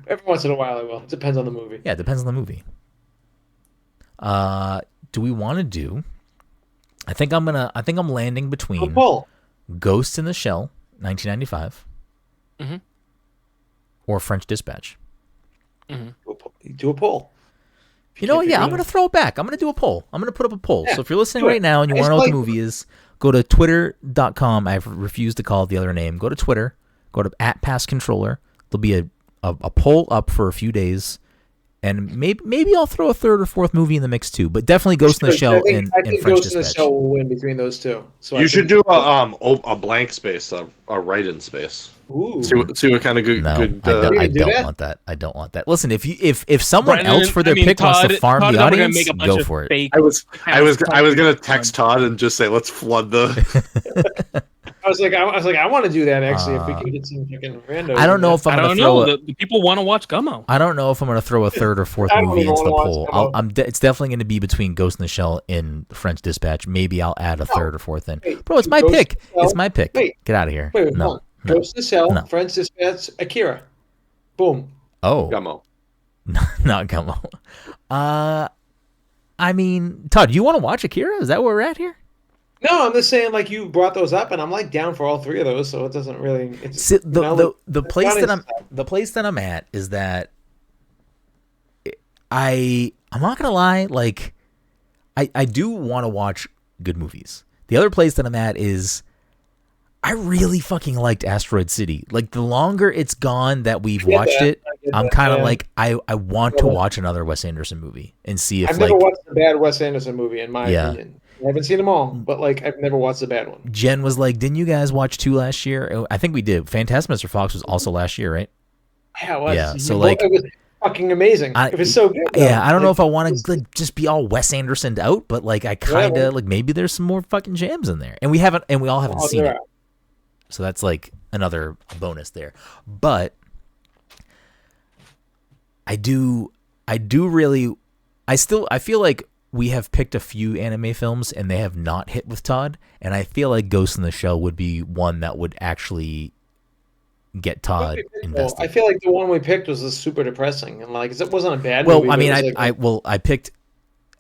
Every once in a while I will. It depends on the movie. Yeah, it depends on the movie. Do we want to do? I think I'm landing between Ghost in the Shell, 1995, or French Dispatch. Do a poll. You know what? Yeah, I'm going to throw it back. I'm going to do a poll. I'm going to put up a poll. Yeah, so if you're listening right now and you want to know what the movie is, go to twitter.com. I've refused to call it the other name. Go to Twitter. Go to @PassController. There'll be a poll up for a few days. And maybe I'll throw a third or fourth movie in the mix too. But definitely Ghost in the Shell and French Dispatch. Ghost in the Shell will win between those two. So you should do a blank space, a write-in space. Ooh. See what kind of good. No, I don't want that. I don't want that. Listen, if someone else for their pick wants to farm the audience, go for it. I was gonna text Todd and just say let's flood the. I was like, I want to do that actually. If we can get some fucking randos. I don't know if I'm going to throw. The people want to watch Gummo. I don't know if I'm going to throw a third or fourth movie into the poll. It's definitely going to be between Ghost in the Shell and French Dispatch. Maybe I'll add a third or fourth in. Bro, it's my pick. It's my pick. Get out of here. No. Ghost in the Shell, French Dispatch, Akira. Boom. Oh. Gummo. Not Gummo. I I mean, Todd, you want to watch Akira? Is that where we're at here? No, I'm just saying, like, you brought those up, and I'm like down for all three of those, so it doesn't really. It's The place that I'm at is that I'm not gonna lie, like I do want to watch good movies. The other place that I'm at is I really fucking liked Asteroid City. Like, the longer it's gone that we've watched it, I'm kind of like I want to watch another Wes Anderson movie and see if I've never watched a bad Wes Anderson movie in my opinion. I haven't seen them all, but like I've never watched a bad one. Jen was like, "Didn't you guys watch 2 last year?" I think we did. Fantastic Mr. Fox was also last year, right? Yeah, it was. Yeah, so like, it was fucking amazing. It was so good. Though. Yeah, I don't know if I want to like just be all Wes Andersoned out, but like I kind of like maybe there's some more fucking jams in there, and we all haven't seen it. So that's like another bonus there. But I feel like we have picked a few anime films and they have not hit with Todd, and I feel like Ghost in the Shell would be one that would actually get Todd invested. I feel like the one we picked was just super depressing, and like it wasn't a bad movie. Well, I mean, I picked.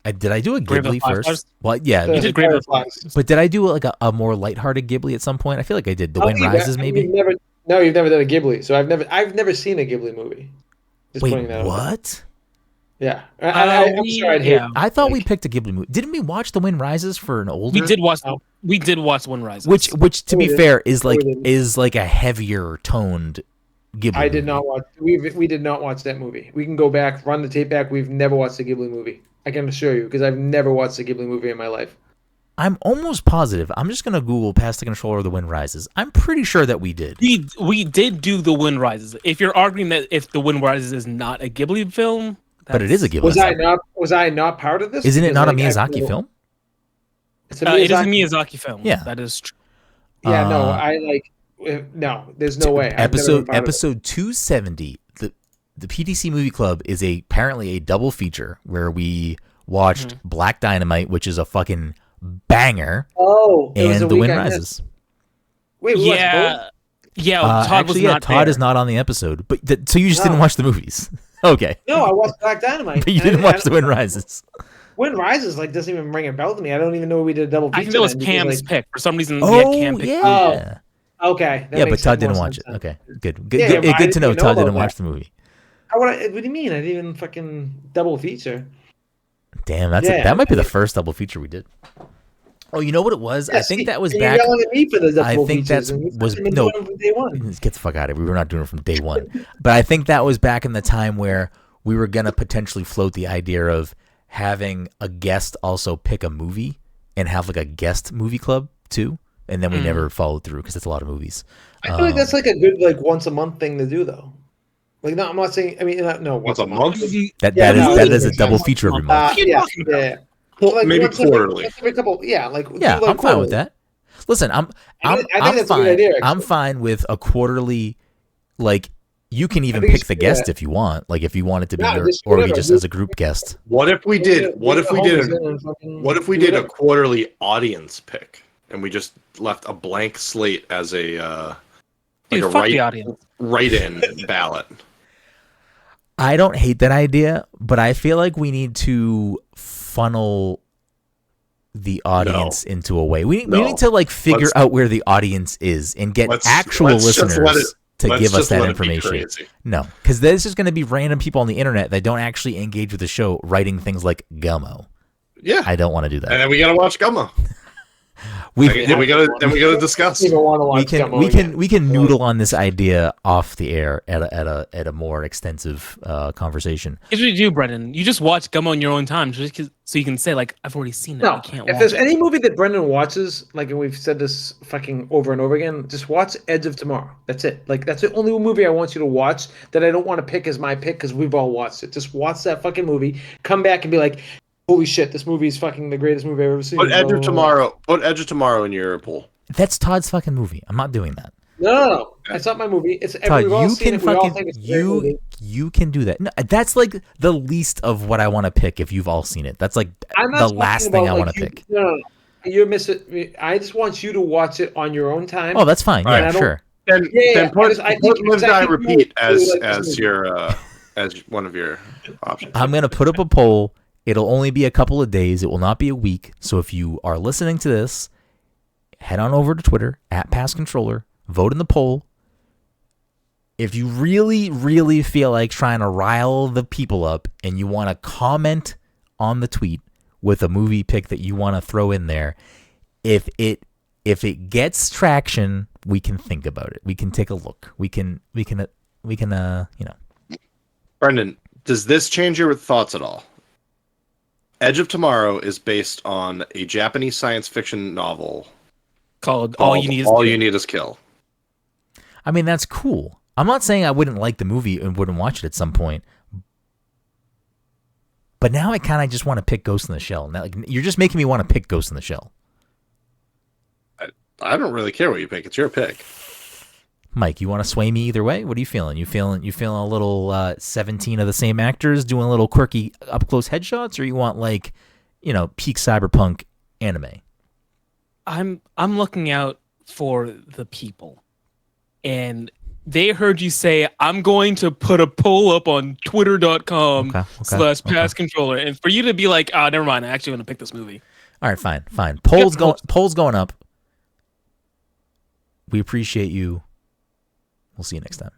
Did I do a Ghibli first? Well, yeah, you did Grave of Flies. But did I do like a more lighthearted Ghibli at some point? I feel like I did. The Wind Rises, maybe. You've never done a Ghibli, so I've never seen a Ghibli movie. Just Wait, what? Yeah, I'm sure I'd hate. I thought we picked a Ghibli movie. Didn't we watch The Wind Rises for an older? We did watch. We did watch Wind Rises, which to be fair is like a heavier toned Ghibli. I did not watch. We did not watch that movie. We can go back, run the tape back. We've never watched a Ghibli movie. I can assure you, because I've never watched a Ghibli movie in my life. I'm almost positive. I'm just gonna Google "Pass the Controller" of The Wind Rises. I'm pretty sure that we did. We did do The Wind Rises. If you're arguing that if The Wind Rises is not a Ghibli film. But it is a Ghibli. Was I not part of this? Isn't it not a Miyazaki film? It is a Miyazaki film. Yeah, that is true. Yeah, no. There's no way. Episode 270. The PTC Movie Club is apparently a double feature where we watched Black Dynamite, which is a fucking banger. Oh, and The Wind Rises. Wait, yeah. Todd is not on the episode, but so you just didn't watch the movies. Okay. No, I watched Black Dynamite. But you didn't watch The Wind Rises. Wind Rises doesn't even ring a bell to me. I don't even know we did a double feature. I think that was Cam's pick. For some reason, Cam picked. Yeah. Oh, okay. Yeah, but Todd didn't watch it. Okay, good to know Todd didn't watch the movie. What do you mean? I didn't even fucking double feature. Damn, that might be the first double feature we did. Oh, you know what it was? I think that was back. You're yelling at me for the I think that was no. Day one. Get the fuck out of here. We were not doing it from day one. But I think that was back in the time where we were gonna potentially float the idea of having a guest also pick a movie and have like a guest movie club too. And then we never followed through because it's a lot of movies. I feel like that's like a good once a month thing to do though. Like, no, I'm not saying. I mean, no, once a month. That is a double feature every month. Yeah. Well, maybe quarterly. Every couple, I'm fine with that. Listen, I'm fine. I'm fine with a quarterly. Like, you can even pick the guest if you want. Like, if you want it to be or we just as a group guest. What if we did a quarterly audience pick and we just left a blank slate as a write-in ballot? I don't hate that idea, but I feel like we need to funnel the audience into a way. We need to figure out where the audience is and get actual listeners to give us that information. No, because there's just going to be random people on the internet that don't actually engage with the show writing things like Gummo. Yeah, I don't want to do that. And then we gotta watch Gummo. We gotta discuss. We can noodle on this idea off the air at a more extensive conversation. Here's what you do, Brenden. You just watch Gummo on your own time, so you can say I've already seen it. No, I can't if there's any movie that Brenden watches, and we've said this fucking over and over again, just watch Edge of Tomorrow. That's it. That's the only movie I want you to watch that I don't want to pick as my pick because we've all watched it. Just watch that fucking movie. Come back and be like, holy shit, this movie is fucking the greatest movie I've ever seen. Put Edge of Tomorrow in your pool. That's Todd's fucking movie. I'm not doing that. No. That's not my movie. It's Todd, you can do that. No, that's like the least of what I want to pick if you've all seen it. That's like the last thing I want to pick. No. You're missing. I just want you to watch it on your own time. Oh, that's fine. Yeah, sure. Then put Live Die Repeat as one of your options. I'm gonna put up a poll. It'll only be a couple of days. It will not be a week. So if you are listening to this, head on over to Twitter @PassController, vote in the poll. If you really, really feel like trying to rile the people up and you want to comment on the tweet with a movie pick that you want to throw in there, if it gets traction, we can think about it. We can take a look. We can Brenden, does this change your thoughts at all? Edge of Tomorrow is based on a Japanese science fiction novel called All You Need Is Kill. I mean, that's cool. I'm not saying I wouldn't like the movie and wouldn't watch it at some point. But now I kind of just want to pick Ghost in the Shell. Now, like, you're just making me want to pick Ghost in the Shell. I don't really care what you pick. It's your pick. Mike, you want to sway me either way? What are you feeling? You feeling a little 17 of the same actors doing a little quirky up close headshots, or you want like, peak cyberpunk anime? I'm looking out for the people, and they heard you say I'm going to put a poll up on twitter.com/PassController, and for you to be like, never mind, I actually want to pick this movie. All right, fine. Polls going up. We appreciate you. We'll see you next time.